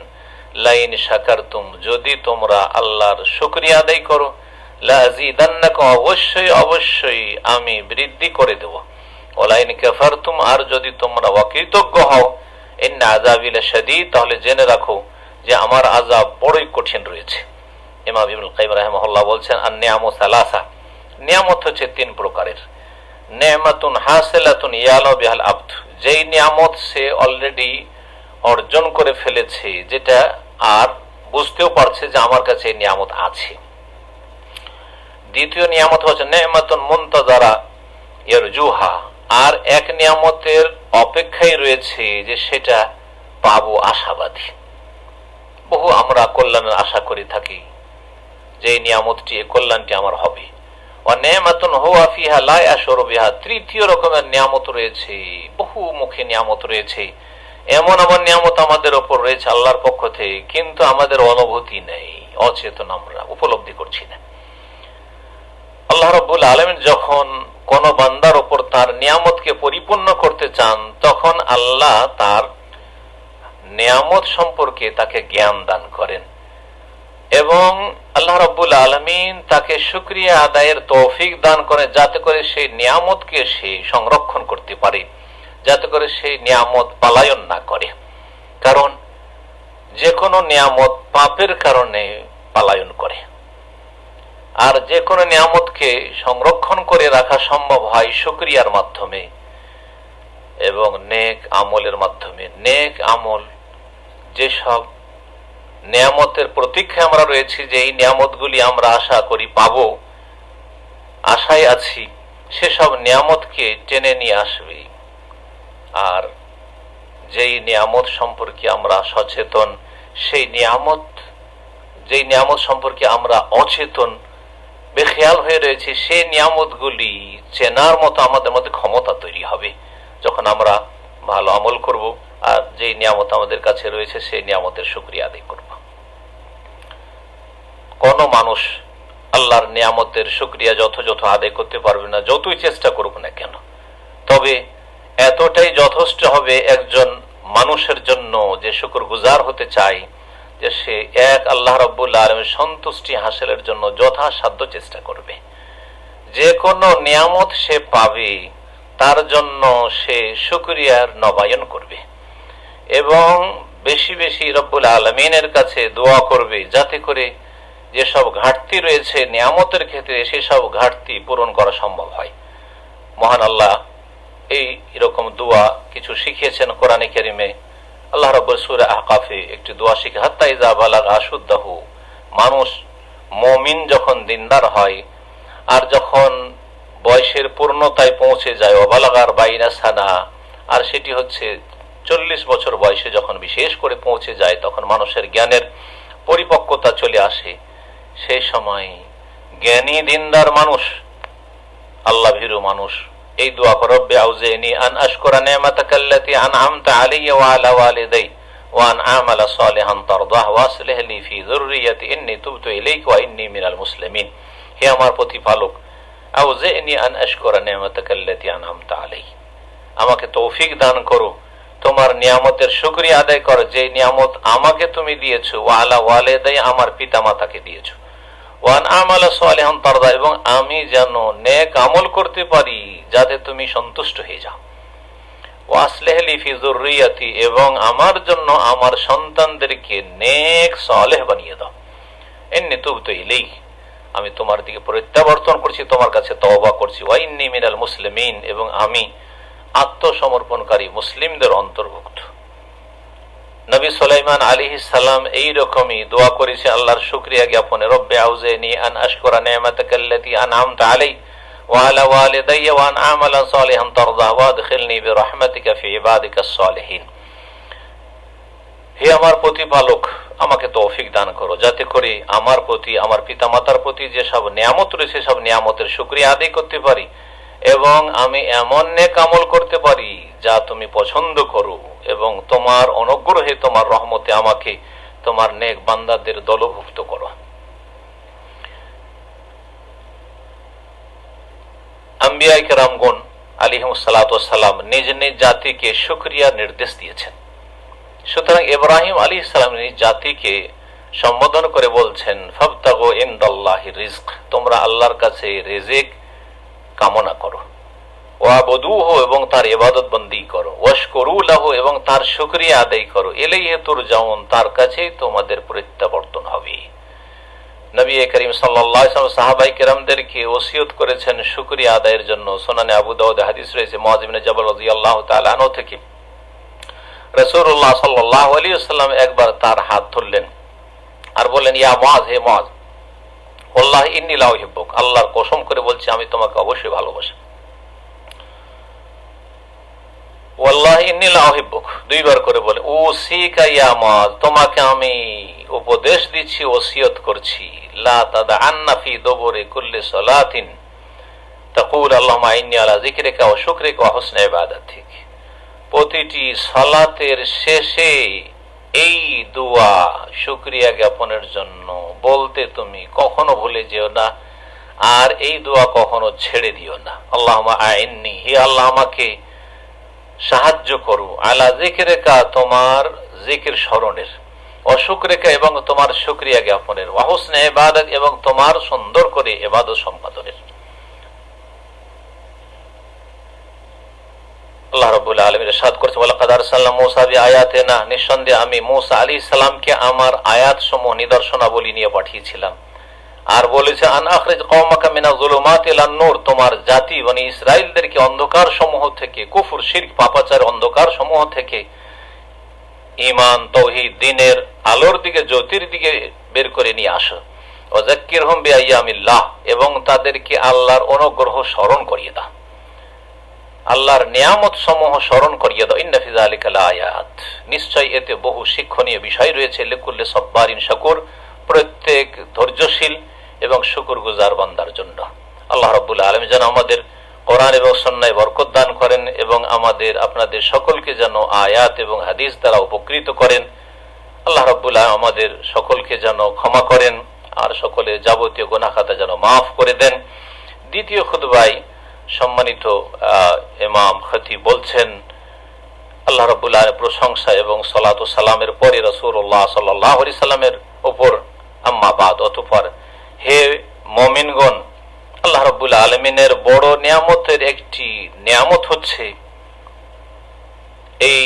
লাইন শাকারতুম, যদি তোমরা আল্লাহর শুকরিয়া আদায় করো, লাযীদান্নাকুম, অবশ্যই অবশ্যই আমি বৃদ্ধি করে দেব, ওয়ালাইন কাফারতুম, আর যদি তোমরা অকৃতজ্ঞ হও, ইন্না আযাবি লাশাদীদ, তাহলে জেনে রাখো যে আমার আযাব বড়ই কঠিন রয়েছে। ইমাম ইবনুল কাইয়িম রাহিমাহুল্লাহ বলছেন, আন-নিয়ামু সালাসা, নিয়ামত হচ্ছে তিন প্রকারের। নেমাতুন হাসিলাতুন ইয়ালু বিহাল আবদ, যেই নিয়ামত সে অলরেডি অর্জন করে ফেলেছে, যেটা আর বুঝতেও পারছে যে আমার কাছে এই নিয়ামত আছে। দ্বিতীয় নিয়ামত হচ্ছে নেমাতুন মুনতাজারা ইয়ারজুহা, আর এক নিয়ামতের অপেক্ষায় রয়েছে যে সেটা পাবো, আশাবাদী। বহু আমরা কল্যাণের আশা করে থাকি যে এই নিয়ামতটি, এই কল্যাণটি আমার হবে। তৃতীয় রকমের নিয়ামত রয়েছে, বহুমুখী নিয়ামত রয়েছে, এমন এমন নিয়ামত আমাদের ওপর রয়েছে আল্লাহর পক্ষ থেকে, কিন্তু আমাদের অনুভূতি নেই, অচেতন, আমরা উপলব্ধি করছি না। আল্লাহ রাব্বুল আলামিন যখন কোন বান্দার ওপর তার নিয়ামতকে পরিপূর্ণ করতে চান, তখন আল্লাহ তার নিয়ামত সম্পর্কে তাকে জ্ঞান দান করেন এবং আল্লাহ রাব্বুল আলামিন তাকে শুকরিয়া আদায়ের তৌফিক দান করে, যাতে করে সেই নিয়ামতকে সে সংরক্ষণ করতে পারে, যাতে করে সেই নিয়ামত পলায়ন না করে। কারণ যে কোনো নিয়ামত পাপের কারণে পলায়ন করে, আর যে কোনো নিয়ামতকে সংরক্ষণ করে রাখা সম্ভব হয় শুকরিয়ার মাধ্যমে এবং নেক আমলের মাধ্যমে। নেক আমল, যেসব নিয়ামতের প্রতীক্ষায় আমরা রয়েছি, যে এই নিয়ামতগুলি আমরা আশা করি পাবো, আশায় আছি, সেসব নিয়ামতকে টেনে নিয়ে আসবে। আর যেই নিয়ামত সম্পর্কে আমরা সচেতন, সেই নিয়ামত, যেই নিয়ামত সম্পর্কে আমরা অচেতন, বেখেয়াল হয়ে রয়েছে, সেই নিয়ামতগুলি চেনার মতো আমাদের মধ্যে ক্ষমতা তৈরি হবে। যখন আমরা ভালো আমল করব আর যে নিয়ামত আমাদের কাছে রয়েছে সেই নিয়ামতের শুকরিয়া আদায় করব। কোন মানুষ আল্লাহর নিয়ামতের শুকরিয়া যথাযথ আদায় করতে পারবে না, যতই চেষ্টা করুক না কেন। তবে এতটাই যথেষ্ট হবে একজন মানুষের জন্য যে শুকরগুজার হতে চায়, যে সে এক আল্লাহ রাব্বুল আলামিনের সন্তুষ্টি হাসিলের জন্য যথাসাধ্য চেষ্টা করবে। যে কোনো নিয়ামত সে পাবে তার জন্য সে শুকরিয়ার নবায়ন করবে এবং বেশি বেশি রব্বুল আলামিনের কাছে দোয়া করবে, যাতে করে যেসব ঘাটতি রয়েছে নিয়ামতের ক্ষেত্রে সেসব ঘাটতি পূরণ করা সম্ভব হয়। মহান আল্লাহ এই রকম দোয়া কিছু শিখিয়েছেন কোরআনে কারিমে। আল্লাহ রাব্বুল সূরা আহকাফে একটি দোয়া শিখে, হাত্তা ইযা বালাগা আশুদ্দাহু, মানুষ মুমিন যখন দিনদার হয় আর যখন বয়সের পূর্ণতায় পৌঁছে যায়, ওয়াবালাগার বাইনা সানা, আর সেটি হচ্ছে 40 বছর বয়সে যখন বিশেষ করে পৌঁছে যায়, তখন মানুষের জ্ঞানের পরিপক্কতা চলে আসে। সেই সময় জ্ঞানী দিনদার মানুষ, আল্লাহ ভীরু মানুষ এই দোয়া করে, রব্বি আউজিনি আন আশকুরা নি'মাতাকাল্লাতী আন'আমতা আলাইয়া ওয়া আলা ওয়ালিদাই ওয়া আন আমালা সালিহান তারদাহু ওয়া আসলিহ লি ফি যুররিয়্যাতি ইন্নী তুবতু ইলাইকা ওয়া ইন্নী মিনাল মুসলিমিন। হে আমার প্রতিপালক, আউজিনি আন আশকুরা নি'মাতাকাল্লাতী আন'আমতা আলাইয়া, আমাকে তৌফিক দান করো তোমার নিয়ামতের শুকরিয়া আদায় করো, যে নিয়ামত আমাকে তুমি দিয়েছো, ওয়া আলা ওয়ালিদাই, আমার পিতামাতাকে দিয়েছো, ওয়ান আমালা সালিহান তারদা, এবং আমি যেন নেক আমল করতে পারি যাতে তুমি সন্তুষ্ট হয়ে যাও, ওয়া আসলিহ লি ফি যুররিয়্যাতি, এবং আমার জন্য আমার সন্তানদেরকে নেক সালেহ বানিয়ে দাও, ইন্নী তুবতু ইলাইক, আমি তোমার দিকে প্রত্যাবর্তন করছি, তোমার কাছে তওবা করছি, ওয়া ইন্নী মিনাল মুসলিমিন, এবং আমি আত্মসমর্পণকারী মুসলিমদের অন্তর্ভুক্ত। নবী সুলাইমান আলাইহিস সালাম এই রকমই দোয়া করেছে আল্লাহর শুকরিয়া জ্ঞাপনে, রব্বি আউজিনি আন আশকুরা নি'মাতাকাল্লাতী আন'আমতা আলাইয়া ওয়া আলা ওয়ালিদাইয়া ওয়া আন আমালা সালিহান তারদাহু ওয়া আদখিলনি বিরহমাতিকা ফি ইবাদিকাস সালিহিন। হে আমার প্রতিপালক, আমাকে তৌফিক দান করো যাতে করে আমার প্রতি, আমার পিতামাতার প্রতি যে সব নিয়ামত রয়েছে সব নিয়ামতের শুকরিয়া আদায় করতে পারি এবং আমি এমন নেক আমল করতে পারি যা তুমি পছন্দ করো, এবং তোমার অনুগ্রহে তোমার রহমতে আমাকে তোমার নেক বান্দাদের দলভুক্ত করো। আম্বিয়া কেরামগণ আলাইহিমুস সালাতু ওয়াস সালাম নিজ নিজ জাতিকে শুকরিয়া নির্দেশ দিয়েছেন। সুতরাং ইব্রাহিম আলাইহিস সালাম নিজ জাতিকে সম্বোধন করে বলছেন, ফাবতাগু ইনদাল্লাহি রিজক, তোমরা আল্লাহর কাছে রিজিক কামনা করো, ওয়াবুদুহু, এবং তার ইবাদত বন্দী করো, ওয়াশকুরু লাহু, এবং তার শুকরিয়া আদায় করো, ইলাইহি তুরজাউন, তার কাছেই তোমাদের প্রত্যাবর্তন হবে। নবী করিম সাল্লাল্লাহু আলাইহি ওয়াসাল্লাম সাহাবায়ে কেরামদেরকে ওসিয়ত করেছেন শুকরিয়া আদায়ের জন্য। সুনানে আবু দাউদে হাদিস রয়েছে, মুআয ইবনে জাবাল রাদিয়াল্লাহু তাআলা আনহু থেকে, রাসূলুল্লাহ সাল্লাল্লাহু আলাইহি ওয়াসাল্লাম একবার তার হাত ধরলেন আর বললেন, ইয়া মুআয, হে মুআয, ওয়াল্লাহি ইন্নী লা উহিব্বুক, আল্লাহর কসম করে বলছি আমি তোমাকে অবশ্যই ভালোবাসি। ওয়াল্লাহি ইন্নী লা উহিব্বুক, দুইবার করে বলে, উসিকা ইয়া মুআয, তোমাকে আমি উপদেশ দিচ্ছি, ওসিয়ত করছি, লা তাদআন্না ফি দুবুরি কুল্লি সালাতিন তাকুল আল্লাহুম্মা ইন্নী আলা যিকরিকা ওয়া শুকরিকা ওয়া হুসনি ইবাদাতিক, প্রতিটি সালাতের শেষে এই দোয়া শুকরিয়া জ্ঞাপনের জন্য বলতে তুমি কখনো ভুলে যেও না, আর এই দোয়া কখনো ছেড়ে দিও না। আল্লাহুম্মা আইন্নি, হে আল্লাহ আমাকে সাহায্য করো, আলা যিকরিকা, তোমার জিকির স্মরণের, ওয়া শুকরিকা, এবং তোমার শুকরিয়া জ্ঞাপনের, ওয়া হুসনি ইবাদাত, এবং তোমার সুন্দর করে ইবাদত সম্পাদনের। আল্লাহ রাব্বুল আলামিন ইরশাদ করেছেন, ওয়ালাকাদ আরসালনা মূসা বিআয়াতিনা, নিঃসন্দেহে আমি মূসা আলাইহিস সালামকে আমার আয়াত সমূহ নিদর্শনাবলী নিয়ে পাঠিয়েছিলাম। আর বলেছে, আন আখরিজ কওমাকা মিনাজ যুলুমাতি ইলান নূর, তোমার জাতি বনি ইসরাইলদেরকে অন্ধকার সমূহ থেকে, কুফর শিরক পাপাচার অন্ধকার সমূহ থেকে ঈমান তাওহীদ দ্বীনের আলোর দিকে, জ্যোতির দিকে বের করে নিয়ে আসো। ওয়া যাক্কিরহুম বিআইয়ামিল্লাহ, এবং তাদেরকে আল্লাহর অনুগ্রহ স্মরণ করিয়ে দাও, আল্লাহর নিয়ামত সমূহ স্মরণ করিয়ে দাও। ইন্না ফি যালিকা লাআয়াত, নিশ্চয় এতে বহু শিক্ষণীয় বিষয় রয়েছে, লিকুল্লি সাব্বারিন শাকুর, প্রত্যেক ধৈর্যশীল এবং শুকরগুজার বান্দার জন্য। আল্লাহ রাব্বুল আলামিন যেন আমাদের কোরআন এবং সুন্নাহয় বরকত দান করেন এবং আমাদের আপনাদের সকলকে যেন আয়াত এবং হাদিস দ্বারা উপকৃত করেন। আল্লাহ রাব্বুল আলামিন আমাদের সকলকে যেন ক্ষমা করেন আর সকলের যাবতীয় গুনাহ খাতা যেন মাফ করে দেন। দ্বিতীয় খুতবায় সম্মানিত ইমাম খতিব বলছেন, আল্লাহ রাব্বুল আলামিনের প্রশংসা এবং সালাত ও সালামের পরে রাসূলুল্লাহ সাল্লাল্লাহু আলাইহি সাল্লামের উপর আম্মা বাদ, অতঃপর হে মুমিনগণ, আল্লাহ রাব্বুল আলামিনের বড় নিয়ামতের একটি নিয়ামত হচ্ছে এই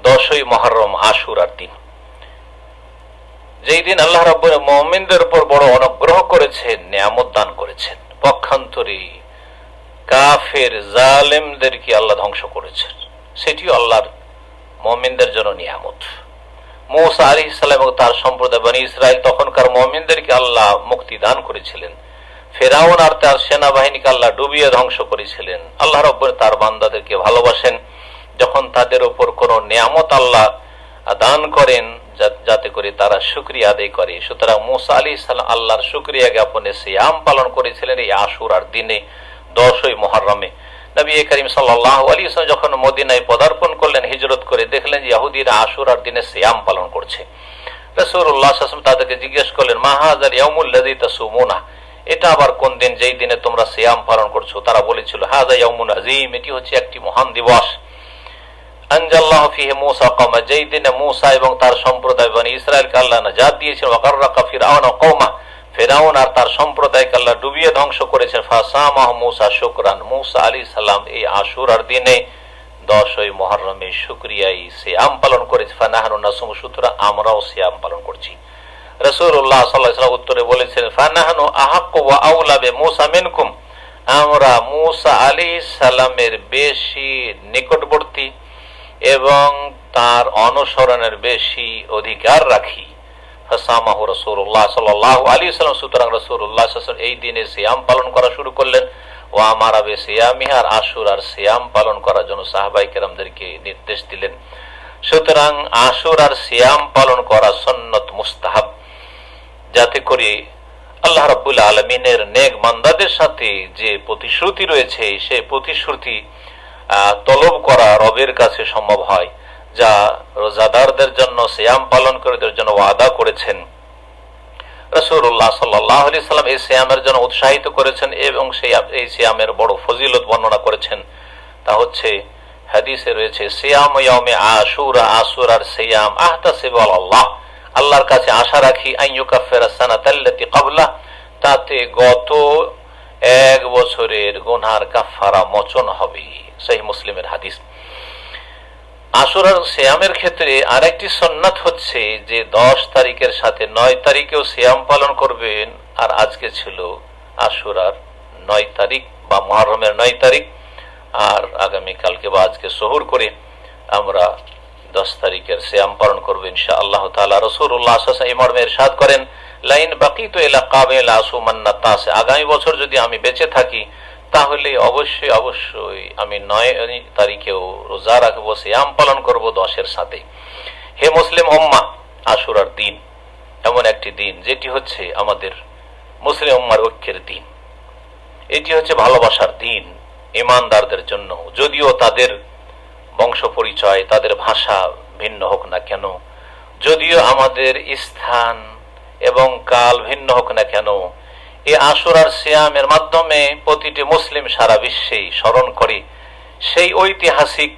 10ই মুহররম আশুরার দিন, যেই দিন আল্লাহ রাব্বুল মুমিনদের উপর বড় অনুগ্রহ করেছেন, নিয়ামত দান করেছেন। পক্ষান্তরে কাফের জালেমদেরকে আল্লাহ ধ্বংস করেছেন, সেটিও আল্লাহর মুমিনদের জন্য নিয়ামত। মূসা আলাইহিস সালাম এবং তার সম্প্রদায় বনি ইসরাইল তখনকার মুমিনদেরকে আল্লাহ মুক্তি দান করেছিলেন। ফেরাউন আর তার সেনাবাহিনীকে আল্লাহ ডুবিয়ে ধ্বংস করেছিলেন। আল্লাহ রাব্বুল তার বান্দাদেরকে ভালোবাসেন যখন তাদের উপর কোনো নিয়ামত আল্লাহ দান করেন, যাতে করে তারা শুকরিয়া আদায় করে। সুতরাং মূসা আলাইহিস সালাম আল্লাহর শুকরিয়া জ্ঞাপনে সিয়াম পালন করেছিলেন এই আশুরার দিনে, 10ই মুহররমে। নবী করিম সাল্লাল্লাহু আলাইহি ওয়াসাল্লাম যখন মদিনায় পদার্পণ করলেন হিজরত করে, দেখলেন যে ইহুদিরা আশুরার দিনে সিয়াম পালন করছে। রাসূলুল্লাহ সাল্লাল্লাহু আলাইহি ওয়াসাল্লাম তাদেরকে জিজ্ঞেস করলেন, মা হাযাল ইয়াউমুল লাযী তাসুমুনা, এটা আবার কোন দিন যেই দিনে তোমরা সিয়াম পালন করছো? তারা বলেছিল, হাযা ইয়াউমুন আযীম, এটি হচ্ছে একটি মহান দিবস। আনজাল্লাহু ফীহি মূসা কওমা, যেই দিনে মূসা এবং তার সম্প্রদায় বনি ইসরাইলকে আল্লাহ নাজাত দিয়েছেন। ওয়া গাররাকা ফিরআউন ওয়া কওমা, ফিরআউন আর তার সম্প্রদায়কে আল্লাহ ডুবিয়ে ধ্বংস করেছেন। ফাসামাহু মূসা শুকরান, মূসা আলাইহিস সালাম এই আশুরার দিনে 10ই মুহররমে শুকরিয়ায় সিয়াম পালন করেছে। ফানাহনু নাসুম, সুতরাং আমরাও সিয়াম পালন করছি। রাসূলুল্লাহ সাল্লাল্লাহু আলাইহি ওয়াসাল্লাম উত্তরে বলেছেন, ফানাহনু আহাক্কু ওয়া আওলা বিমূসা মিনকুম, আমরা মূসা আলাইহিস সালামের বেশি নিকটবর্তী এবং তার অনুসরণের বেশি অধিকার রাখি। ফাসামাহু রাসূলুল্লাহ সাল্লাল্লাহু আলাইহি ওয়াসাল্লাম, সুতরাং রাসূলুল্লাহ সাল্লাল্লাহু আলাইহি ওয়াসাল্লাম এই দিনে সিয়াম পালন করা শুরু করলেন। ওয়া আমারা বিসিয়ামিহি, আর আশুরার সিয়াম পালন করার জন্য সাহাবায়ে কেরামদেরকে নির্দেশ দিলেন। সুতরাং আশুরার সিয়াম পালন করা সুন্নত মুস্তাহাব, যাতে করে আল্লাহ রাব্বুল আলামিনের নেক বান্দাদের সাথে যে প্রতিশ্রুতি রয়েছে সেই প্রতিশ্রুতি তলব করা রবের কাছে সম্ভব হয়, যা রোজাদারদের জন্য সিয়াম পালনকারীদের জন্য ওয়াদা করেছেন। রাসূলুল্লাহ সাল্লাল্লাহু আলাইহি সাল্লাম এই সিয়ামের জন্য উৎসাহিত করেছেন এবং এই সিয়ামের বড় ফজিলত বর্ণনা করেছেন। তা হচ্ছে হাদিসে রয়েছে, সিয়াম ইয়াউমে আশুরা, আশুরার সিয়াম আহতাসিবু আলাল্লাহ, আল্লাহর কাছে আশা রাখি, আইয়ুকাফিরা সানাতাল্লাতী ক্বাবলা, তাতে গত 1 বছরের গুনার কাফারা মোচন হবে। সহিহ মুসলিমের হাদিস। আশুরার সিয়ামের ক্ষেত্রে আরেকটি সুন্নাত হচ্ছে যে 10 তারিখের সাথে 9 তারিখেও সিয়াম পালন করবেন। আর আজকে ছিল আশুরার 9 তারিখ বা মুহররমের 9 তারিখ, আর আগামী কালকে বা আজকে সহুর করে আমরা 10 তারিখের সিয়াম পালন করব ইনশাআল্লাহ তাআলা। রাসূলুল্লাহ সাল্লাল্লাহু আলাইহি ওয়াসাল্লাম এই মর্মে ইরশাদ করেন, লাইন বাকিতু ইলা কাবিল আসুমান্না তাস, আগামী বছর যদি আমি বেঁচে থাকি তাহলে অবশ্যই অবশ্যই আমি 9 তারিখেও রোজা রাখবো, সিয়াম পালন করব 10-এর সাথে। হে মুসলিম উম্মাহ, আশুরার দিন এমন একটি দিন যেটি হচ্ছে আমাদের মুসলিম উম্মার ঐক্যের দিন। এটি হচ্ছে ভালোবাসার দিন ঈমানদারদের জন্য, যদিও তাদের বংশ পরিচয়, তাদের ভাষা ভিন্ন হোক না কেন, যদিও আমাদের স্থান এবং কাল ভিন্ন হোক না কেন, এই আশুরার সিয়ামের মাধ্যমে প্রতিটি মুসলিম সারা বিশ্বেই স্মরণ করে সেই ঐতিহাসিক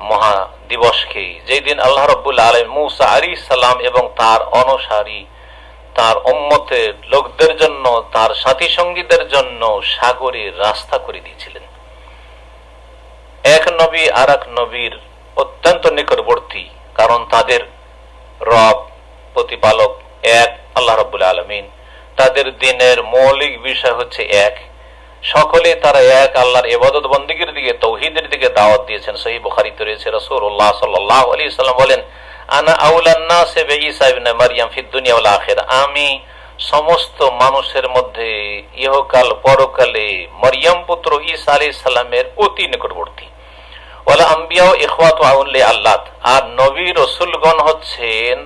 মহা দিবসকে, যেই দিন আল্লাহ রাব্বুল আলামিন মূসা আলাইহিস সালাম এবং তার অনুসারী, তার উম্মতের লোকদের জন্য, তার সাথী সঙ্গীদের জন্য সাগরের রাস্তা করে দিয়েছিলেন। এক নবী আর এক নবীর অত্যন্ত নিকটবর্তী, কারণ তাদের রব প্রতিপালক এক, আল্লাহ রাব্বুল আলামিন। তাদের দিনের মৌলিক বিষয় হচ্ছে এক, সকলে তারা এক আল্লাহর ইবাদত বন্দেগীর দিকে, তাওহীদের দিকে দাওয়াত দিয়েছেন। সহিহ বুখারীতে রয়েছে, রাসূলুল্লাহ সাল্লাল্লাহু আলাইহি ওয়াসাল্লাম বলেন, আনা আউলান নাসি বিঈসা ইবনে মারইয়াম ফিদ দুনিয়া ওয়াল আখিরা, আমি সমস্ত মানুষের মধ্যে ইহকাল পরকালে মরিয়ম পুত্র ঈসা আলাইহিস সালামের অতি নিকটবর্তী। ওয়াল আম্বিয়া ইখওয়াতু আউন লি আল্লাহ, আর নবী রাসূলগণ হচ্ছেন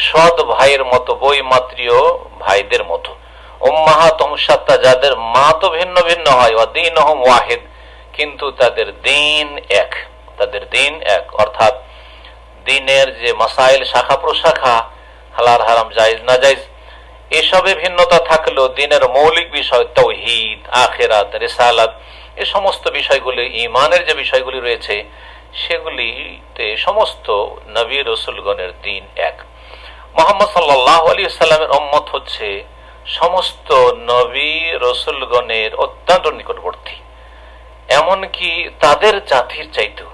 সৎ ভাইয়ের মতো, বৈমাত্রীয় ভাইদের মতো। উম্মাহাতুহুম শাত্তা, যাদের মা তো ভিন্ন ভিন্ন হয়, ওয়া দীনুহুম ওয়াহিদ, কিন্তু তাদের দিন এক, তাদের দিন এক। অর্থাৎ দিনের যে মাসাইল, শাখা প্রশাখা, হালাল হারাম, জায়েজ না জায়েজ, এসবে ভিন্নতা থাকলেও দিনের মৌলিক বিষয় তাওহীদ, আখিরাত, রিসালাত, এই সমস্ত বিষয়গুলি, ঈমানের যে বিষয়গুলি রয়েছে সেগুলিতে সমস্ত নবী রাসূলগণের দিন এক। মুহাম্মদ সাল্লাল্লাহু আলাইহি ওয়াসাল্লামের উম্মত হচ্ছে সমস্ত নবী রাসূলগণের অত্যন্ত নিকটবর্তী, এমনকি তাদের জাতির চাইতেও।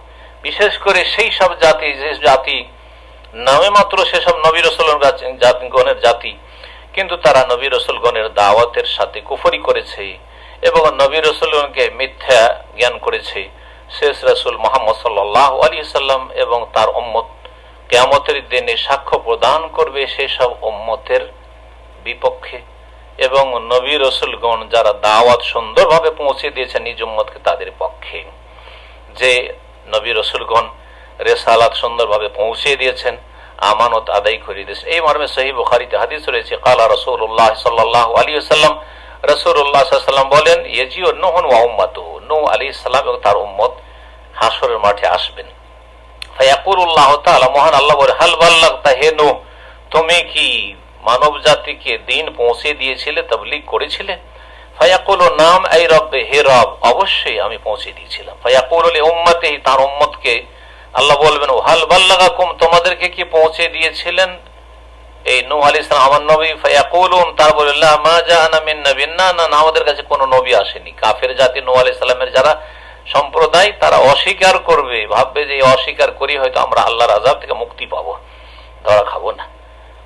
বিশেষ করে সেই সব জাতি, যে জাতি নামে মাত্র সেসব নবী রাসূলগণের জাতি, কিন্তু তারা নবী রাসূলগণের দাওয়াতের সাথে কুফরি করেছে এবং নবী রাসূলগণকে মিথ্যা জ্ঞান করেছে। শেষ রাসূল মুহাম্মদ সাল্লাল্লাহু আলাইহি ওয়াসাল্লাম এবং তার উম্মত কিয়ামতের দিনে সাক্ষ্য প্রদান করবে সেসব উম্মতের বিপক্ষে, এবং নবী রাসূলগণ যারা দাওয়াত সুন্দরভাবে পৌঁছে দিয়েছেন নিজ উম্মতকে, তাদের পক্ষে। যে নবী রাসূলগণ রিসালাত সুন্দরভাবে পৌঁছে দিয়েছেন, আমানত আদায় করে দিয়েছেন। এই মর্মে সহিহ বুখারীতে হাদিস রয়েছে, ক্বালা রাসূলুল্লাহ সাল্লাল্লাহু আলাইহি ওয়াসাল্লাম, রাসূলুল্লাহ সাল্লাল্লাহু আলাইহি ওয়াসাল্লাম বলেন, ইয়াজিউ নূহুন ওয়া উম্মাতুহু, নূহ আলাইহিস সালাম এবং তার উম্মত হাসরের মাঠে আসবেন। ফায়াকুলুল্লাহু তাআলা, মহান আল্লাহ বলেন, হাল বাল্লাগতা, হে নূহ, তুমি কি মানব জাতিকে দিন পৌঁছে দিয়েছিলে, তাবলীগ করেছিলে? ফায়াকুলু নাম আই রব্বে, হে রব, অবশ্যই আমি পৌঁছে দিয়েছিলাম। ফায়াকুলু লি উম্মতিহি, তার উম্মতকে আল্লাহ বলবেন, হাল বাল্লাগাকুম, তোমাদেরকে কি পৌঁছে দিয়েছিলেন এই নূহ আলাইহিস সালাম, আমার নবী? ফায়াকুলুন, তার বলেন, লা মা জাআনা মিন নাবিয়্যিন, না না, আমাদের কাছে কোনো নবী আসেনি। কাফের জাতি নূহ আলাইহিস সালামের যারা সম্প্রদায়, তারা অস্বীকার করবে, ভাববে যে অস্বীকার করি হয়তো আমরা আল্লাহর আযাব থেকে মুক্তি পাবো, ধরা খাবো না।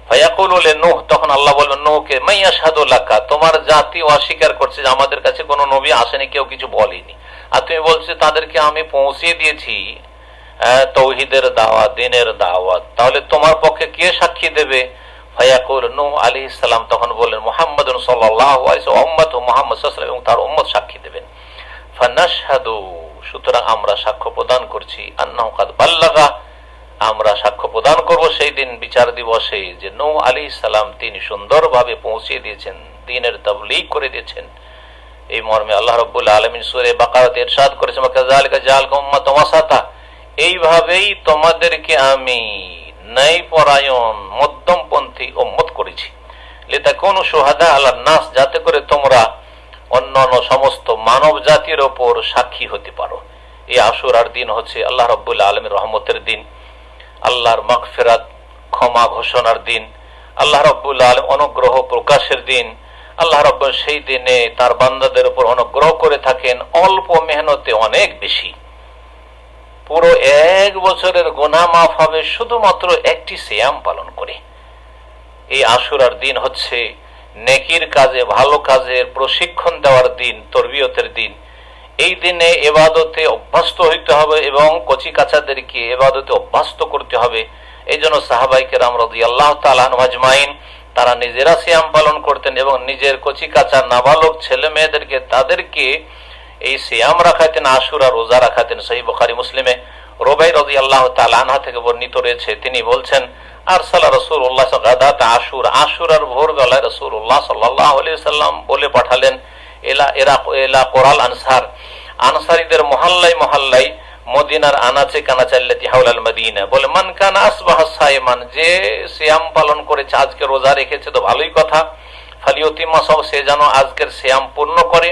ফায়াকুলু লি নূহ, তখন আল্লাহ বলবেন নূহকে, মাইয়াশহাদু লাকা, তোমার জাতি অস্বীকার করছে যে আমাদের কাছে কোনো নবী আসেনি, কেউ কিছু বলেনি, আর তুমি বলছো তাদেরকে আমি পৌঁছে দিয়েছি তাওহীদের দাওয়াত, দ্বীনের দাওয়াত, তাহলে তোমার পক্ষে কে সাক্ষী দেবে? ফায়াকুল, নূহ আলাইহিস সালাম তখন বলেন, মুহাম্মাদুন সাল্লাল্লাহু আলাইহি ওয়া উম্মতুহু, মুহাম্মদ সাল্লাল্লাহু আলাইহি এবং তার উম্মত সাক্ষী দেবেন। ফানাশহাদু, সুতরাং আমরা সাক্ষ্য প্রদান করছি, আন্নাহু কাদ বাল্লাগা, আমরা সাক্ষ্য প্রদান করব সেই দিন বিচার দিবসে যে নূহ আলাইহিস সালাম তিনি সুন্দরভাবে পৌঁছে দিয়েছেন, দ্বীনের তাবলীগ করে দিয়েছেন। এই মর্মে আল্লাহ রাব্বুল আলামিন সূরা বাকারাতে ইরশাদ করেছেন, কাযালিকা জাআলকুম উম্মাতান ওয়াসাতা, এইভাবেই তোমাদেরকে আমি ন্যায়পরায়ণ মধ্যমপন্থী উম্মত করেছি। লিতাকুনু শুহাদা আলান নাস, যাতে করে তোমরা অন্যান্য সমস্ত মানব জাতির ওপর সাক্ষী হতে পারো। এই আশুরার দিন হচ্ছে আল্লাহ রাব্বুল আলামিনের রহমতের দিন, আল্লাহর মাগফিরাত, ক্ষমা ঘোষণার দিন, আল্লাহ রাব্বুল আলামিন অনুগ্রহ প্রকাশের দিন। আল্লাহ রাব্বুল সেই দিনে তার বান্দাদের উপর অনুগ্রহ করে থাকেন অল্প মেহনতে অনেক বেশি। পুরো এক বছরের গুনাহ মাফ হবে শুধুমাত্র একটি সিয়াম পালন করে। এই আশুরার দিন হচ্ছে নেকির কাজে, ভালো কাজের প্রশিক্ষণ দেওয়ার দিন, তরবিয়তের দিন। এই দিনে ইবাদতে অভ্যস্ত হইতে হবে এবং কচি কাচাদেরকে ইবাদতে অভ্যস্ত করতে হবে। এই জন্য সাহাবায়ে কেরাম রাদিয়াল্লাহু তাআলা আনহুম আজমাইন তারা নিজেরা সিয়াম পালন করতেন এবং নিজের কচি কাচা নাবালক ছেলে মেয়েদেরকে তাদেরকে এই সিয়াম রাখাতেন, আশুরা রোজা রাখাতেন। সহিহ বুখারী মুসলিমে রুবাই রাদিয়াল্লাহু তাআলা আনহা থেকে বর্ণিত রয়েছে, তিনি বলছেন, আরসালা রাসূলুল্লাহ গাদাত আশুরা, আশুরার ভোরবেলায় রাসূলুল্লাহ সাল্লাল্লাহু আলাইহি ওয়াসাল্লাম বলে পাঠালেন, এলা কোরাল আনসার, আনসারীদের মহল্লায় মহল্লায়, মদিনার আনাচে কানাচে আল্লাতি হাওলাল মদিনা, বলে মান কানা আসবাহা সাইমান, যে সিয়াম পালন করেছে, আজকে রোজা রেখেছে তো ভালোই কথা, ফালিয়ুতিমা, সব সে যেন আজকের সিয়াম পূর্ণ করে।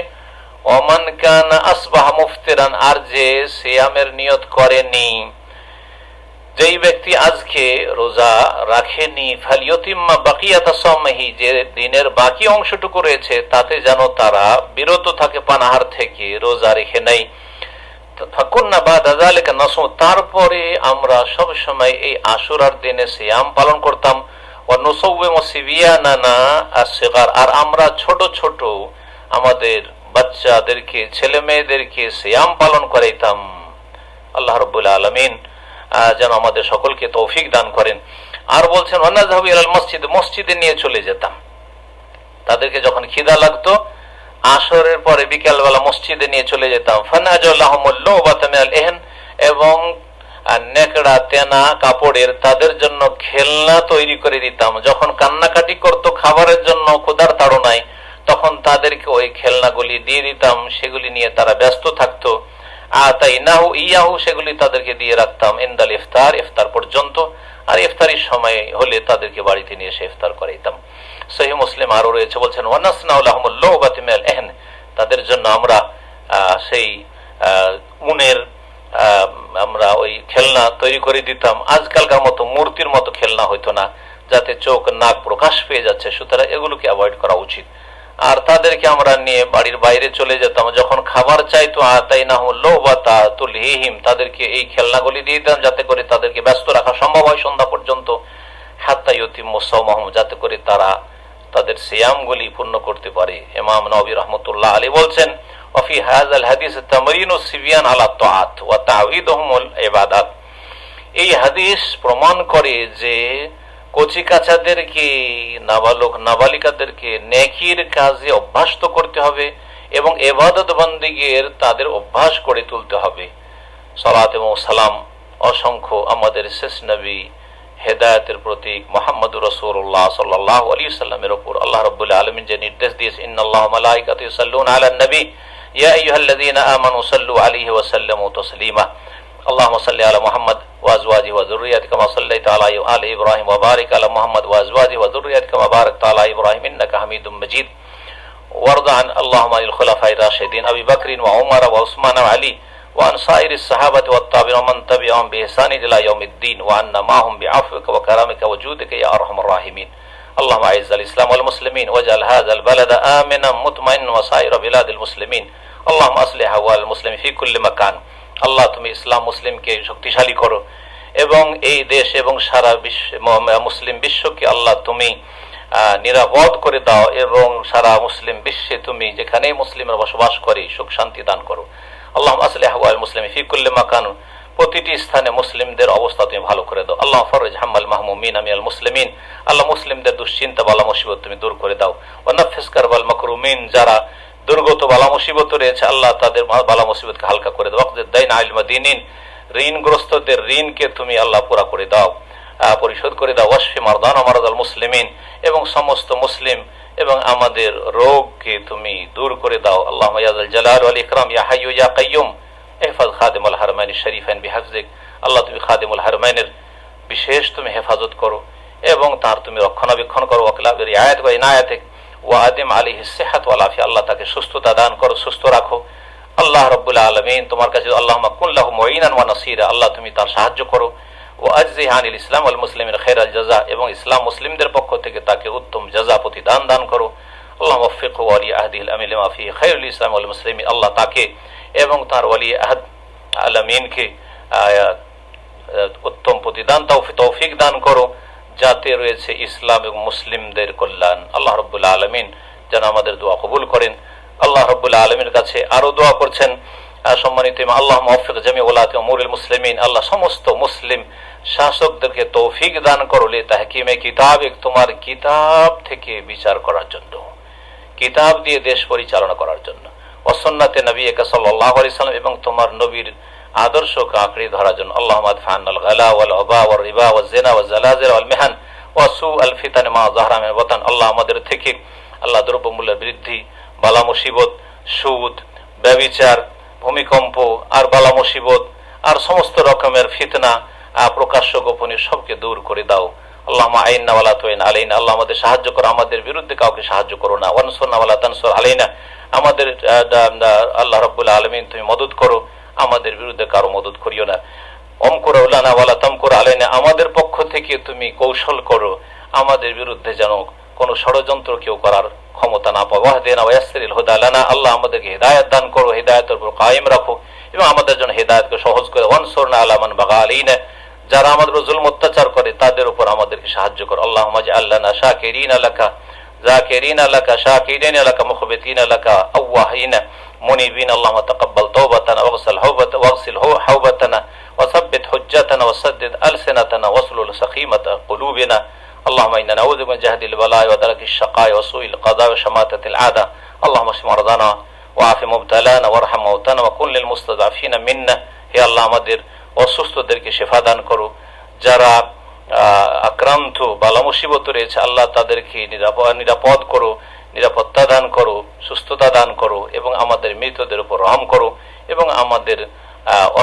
ওমান কানা আসবাহা মুফতিরান, আর যে সিয়ামের নিয়ত করেনি, যেই ব্যক্তি আজকে রোজা রাখেনি, ফালিয়ুতিম্মা বাকিয়াতা সাওমিহি, যে দিনের বাকি অংশটুকু রয়েছে তাতে যেন তারা বিরত থাকে পানাহার থেকে, রোজা রেখে নাই। ফাকুন্না বাদা যালিকা নাসুম, তারপরে আমরা সব সময় এই আশুরার দিনে সিয়াম পালন করতাম। ওয়া নুসাউবিমু সিবিয়ানানা আসগর, আর আমরা ছোট ছোট আমাদের বাচ্চাদেরকে, ছেলে মেয়েদেরকে সিয়াম পালন করাইতাম। আল্লাহ রাব্বুল আলামিন যেন আমাদের সকলকে তৌফিক দান করেন। আর বলছেন, ওয়ানাযহাবু ইলাল মসজিদ, মসজিদে নিয়ে চলে যেতাম তাদেরকে, যখন খিদা লাগতো আসরের পরে বিকেলবেলা মসজিদে নিয়ে চলে যেতাম। ফানাজালাহুমুল লুবাতা মিনাল ইহন, এবং নেকড়া তেনা কাপড়ের তাদের জন্য খেলনা তৈরি করে দিতাম। যখন কান্নাকাটি করতো খাবারের জন্য, ক্ষুধার তাড়নায়, তখন তাদেরকে ওই খেলনাগুলি দিয়ে দিতাম, সেগুলি নিয়ে তারা ব্যস্ত থাকতো। আতাইনাহু ইয়াহু, সেগুলি তাদেরকে দিয়ে রাখতাম ইনদাল ইফতার, ইফতার পর্যন্ত। আর ইফতারির সময় হলে তাদেরকে বাড়িতে নিয়ে এসে ইফতার করাইতাম। সহিহ মুসলিম আরো রয়েছে, বলছেন ওয়ানাসনাউ লাহুমুল লুবাতি মিনাল ইহন, তাদের জন্য আমরা সেই উনের আমরা ওই খেলনা তৈরি করে দিতাম। আজকালকার মতো মূর্তির মতো খেলনা হইতো না, যাতে চোখ নাক প্রকাশ পেয়ে যাচ্ছে, সুতরাং এগুলোকে অ্যাভয়েড করা উচিত। আর তাদেরকে আমরা নিয়ে বাড়ির বাইরে চলে যেতাম, যখন খাবার চাইতো আতাইনাহুল লুবাতা তুলহিহিম, তাদেরকে এই খেলনাগুলি দিয়ে দিতাম যাতে করে তাদেরকে ব্যস্ত রাখা সম্ভব হয় সন্ধ্যা পর্যন্ত। হাত্তা ইউতিম্মু সাওমাহুম, যাতে করে তারা তাদের সিয়ামগুলি পূর্ণ করতে পারে। ইমাম নবী রাহমাতুল্লাহ আলাইহি বলছেন ওয়াফি হাযাল হাদিস তামরিনুস সিবিয়ান আলা তাআত ওয়া তা'উইদুহুমুল ইবাদাত, এই হাদিস প্রমাণ করে যে কচি কাচাদেরকে, নাবালক নাবালিকাদেরকে নেকির কাজে অভ্যস্ত করতে হবে এবং ইবাদত বন্দেগীর তাদের অভ্যাস করে তুলতে হবে। সালাত এবং সালাম অসংখ্য আমাদের শেষ নবী হেদায়েতের প্রতীক মুহাম্মদুর রাসূলুল্লাহ সাল্লাল্লাহু আলাইহি ওয়াসাল্লামের উপর আল্লাহ রাব্বুল আলামিন যে নির্দেশ দিয়েছে, ইন্নাল্লাহা ওয়া মালাইকাতুহু ইউসাল্লুনা আলান নবী ইয়া আইয়ুহাল্লাযীনা আমানু সাল্লু আলাইহি ওয়া সাল্লিমু তাসলিমা। اللهم صل على محمد وازواجه وذريته كما صليت على ال ابراهيم وبارك على محمد وازواجه وذريته كما باركت على ابراهيم انك حميد مجيد. وارض عن اللهم عن الخلفاء الراشدين ابي بكر وعمر وعثمان وعلي وعن سائر الصحابه والتابعين ومن تبعهم باحسان الى يوم الدين وعنا معهم بعفوك وكرمك وجودك يا ارحم الراحمين. اللهم اعز الاسلام والمسلمين واجعل هذا البلد امنا مطمئنا وسائر بلاد المسلمين. اللهم اصلح احوال المسلمين في كل مكان. আল্লাহ তুমি ইসলাম মুসলিমকে শক্তিশালী করো এবং এই দেশ এবং সারা বিশ্ব মুসলিম বিশ্বকে আল্লাহ তুমি নিরাপদ করে দাও এবং সারা মুসলিম বিশ্বে তুমি যেখানে মুসলিমরা বসবাস করে সুখ শান্তি দান করো। আল্লাহ আসলিহ আহওয়াল মুসলিমিন ফি কুল্লি মাকান, প্রতিটি স্থানে মুসলিমদের অবস্থা তুমি ভালো করে দাও। আল্লাহ ফরজ হাম্মাল মাহমুমিন মিনাল মুসলিমিন, আল্লাহ মুসলিমদের দুশ্চিন্তা বালা মুসিবত তুমি দূর করে দাও। ওয়া নাফিস কারবাল মাকরুমিন, যারা দুর্গত বালা মুসিবত রয়েছে আল্লাহ তাদের বালা মুসিবতকে হালকা করে দাও। ওয়াকদিদ দাইন আল মাদিনিন, ঋণগ্রস্তদের ঋণকে তুমি আল্লাহ পুরা করে দাও, পরিশোধ করে দাও। ওয়াশফি মারদানা মারাদাল মুসলিমিন, এবং সমস্ত মুসলিম এবং আমাদের রোগকে তুমি দূর করে দাও। আল্লাহুম্মা ইয়া যাল জালাল ওয়াল ইকরাম ইয়া হাইয়্যু ইয়া কাইয়্যুম ইহফাজ খাদিমুল হারমাইনি শরীফাইন বিহিফজিক। আল্লাহ তুমি খাদিমুল হারমাইনের বিশেষ তুমি হেফাজত করো এবং তার তুমি রক্ষণাবেক্ষণ করো। ওয়াকলা বিরিআয়াত ওয়া ইনায়াতিক ওয়া আদিম আলাইহি সিহহাত ওয়াল আফিয়া, আল্লাহ তাকে সুস্থতা দান করো, সুস্থ রাখো। আল্লাহ রাব্বুল আলামিন তোমার কাছে আল্লাহুম্মা কুন লাহু মুঈনান ওয়া নাসীরা, আল্লাহ তুমি তার সাহায্য করো। ও আজজি আনিল ইসলাম ওয়াল মুসলিমিন খায়রাল জাযা, এবং ইসলাম মুসলিমদের পক্ষ থেকে তাকে উত্তম জাযা প্রতিদান দান করো। আল্লাহুম্মা ওয়াফিকহু ওয়া ওয়ালি আহদিল আমিন লিমা ফিহি খায়রুল ইসলাম ওয়াল মুসলিমিন, আল্লাহ তাকে এবং তার ওয়ালি আহদ আলামিনকে উত্তম প্রতিদান তৌফিক দান করো, যাতে রয়েছে ইসলাম এবং মুসলিমদের কল্যাণ। আল্লাহ রাব্বুল আলামিন যেন আমাদের দোয়া কবুল করেন। আল্লাহ রাব্বুল আলামিনের কাছে আরো দোয়া করছেন সম্মানিত ইমাম, আল্লাহুম্মা ওয়াফিক জামি ওলাতি উমুরিল মুসলিমিন, আল্লাহ সমস্ত মুসলিম শাসকদেরকে তৌফিক দান করো লি তাহকিমে কিতাবিক, তোমার কিতাব থেকে বিচার করার জন্য, কিতাব দিয়ে দেশ পরিচালনা করার জন্য। ওয়া সুন্নাতে নবিয়্যিকা সাল্লাল্লাহু আলাইহি সাল্লাম, এবং তোমার নবীর আদর্শকে আঁকড়ে ধরার জন্য। আল্লাহুম্মা আদফা'আন্নাল গালা ওয়াল ওবা ওয়ার রিবা ওয়াজ জিনা ওয়াজ জালাজিল ওয়াল মিহান ওয়া সু'আল ফিতান মা যাহরা মিন ওয়াতান, আল্লাহ আমাদের থেকে আল্লাহ দ্রব্যমূল্যের বৃদ্ধি, বালা মুসিবত, সুদ, ব্যভিচার, ভূমিকম্প আর বালা মুসিবত আর সমস্ত রকমের ফিতনা প্রকাশ্য গোপনীয় সবকে দূর করে দাও। আল্লাহুম্মা আইন্না ওয়ালা তুইন আলাইনা, আল্লাহ আমাদের সাহায্য করো, আমাদের বিরুদ্ধে কাউকে সাহায্য করো না। ওয়ানসুরনা ওয়ালা তানসুর আলাইনা, আমাদের আল্লাহ রাব্বুল আলামিন তুমি মদদ করো, আমাদের বিরুদ্ধে কারো মদদ করিও না। অমকুর লানা ওয়ালা তামকুর আলাইনা, আমাদের পক্ষ থেকে তুমি কৌশল করো, আমাদের বিরুদ্ধে যেন কোনো ষড়যন্ত্র কেউ করার ক্ষমতা না পায়। ওয়াহদিনা ওয়া ইয়াসসিরিল হুদা লানা, আল্লাহ আমাদেরকে হিদায়াত দান করো, হিদায়াতের উপর কায়েম রাখো এবং আমাদের জন্য হিদায়াতকে সহজ করে। ওয়ানসুরনা আলা মান বাগা আলাইনা, যারা আমাদের উপর জুলম অত্যাচার করে তাদের উপর আমাদেরকে সাহায্য করো। আল্লাহুম্মা জাআলনা শাকিরিনা লাকা যাকিরিনা লাকা শাকিরিনা লাকা মুখবিতিনা লাকা আওয়াহিনা মুনিবিন। আল্লাহুম্মা তাকাব্বাল তাওবাতানা ওয়াগসিল হাওবাতানা ওয়াসাব্বিত হুজ্জাতানা ওয়াসাদ্দিদ আলসিনাতানা ওয়াসলুল সাকিমাতা কুলুবিনা। اللهم إنا نعوذ من جهد البلاء ودرك الشقاء وسوء القضاء وشماتة الأعداء. اللهم اشف مرضانا وعاف مبتلانا وارحم موتانا وكن للمستضعفين منا. হে আল্লাহ আমাদের অসুস্থদেরকে শিফা দান করো, যারা আক্রান্ত বালা মুসিবত রয়েছে আল্লাহ তাদেরকে নিরাপদ করো নিরাপত্তা দান করো, সুস্থতা দান করো এবং আমাদের মৃতদের উপর রহম করো এবং আমাদের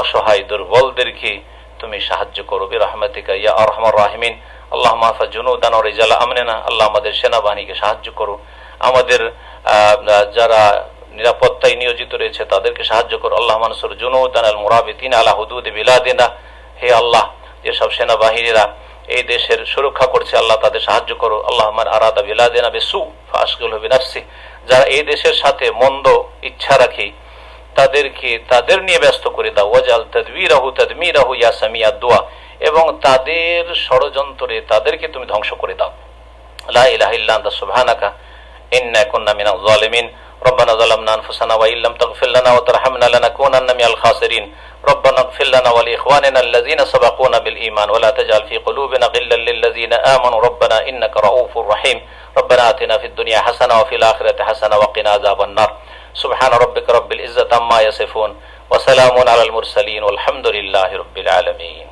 অসহায় দুর্বলদেরকে তুমি সাহায্য করো বিরহমাতিকা ইয়া আরহামার রাহিমিন। আল্লাহুম্মা আফা জুনুদানা ওয়া রিজালা আমরিনা, আল্লাহ আমাদের সেনাবাহিনীকে সাহায্য করো, আমাদের যারা নিরাপত্তায় নিয়োজিত রয়েছে তাদেরকে সাহায্য করো। আল্লাহুম্মা আনসুর জুনুদানা আল মুরাবিতিনা আলা হুদুদ বিলাদিনা, হে আল্লাহ যেসব সেনাবাহিনীরা এই দেশের সুরক্ষা করছে আল্লাহ তাদের সাহায্য করো। আল্লাহুম্মা আরাদা বিলাদিনা বিসু ফাশগিলহু বিনাফসি, যারা এই দেশের সাথে মন্দ ইচ্ছা রাখে তাদেরকে তাদের নিয়ে ব্যস্ত করে দাও। ওয়াজাল তাদবীরাহু তাদমীরাহু ইয়া সামিআদ দুআ, এবং তাদের ষড়যন্ত্রে তাদেরকে তুমি ধ্বংস করে দাও। লা ইলাহা ইল্লা আনতা সুবহানাকা ইন্না কুন্না মিনাজ জালিমিন। ربنا ظلمنا أنفسنا وإن لم تغفر لنا وترحمنا لنكونن من الخاسرين. ربنا اغفر لنا ولإخواننا الذين سبقونا بالإيمان ولا تجعل في قلوبنا غلا للذين آمنوا ربنا إنك رؤوف رحيم. ربنا آتنا في الدنيا حسنة وفي الآخرة حسنة وقنا عذاب النار. سبحان ربك رب العزة عما يصفون وسلام على المرسلين والحمد لله رب العالمين.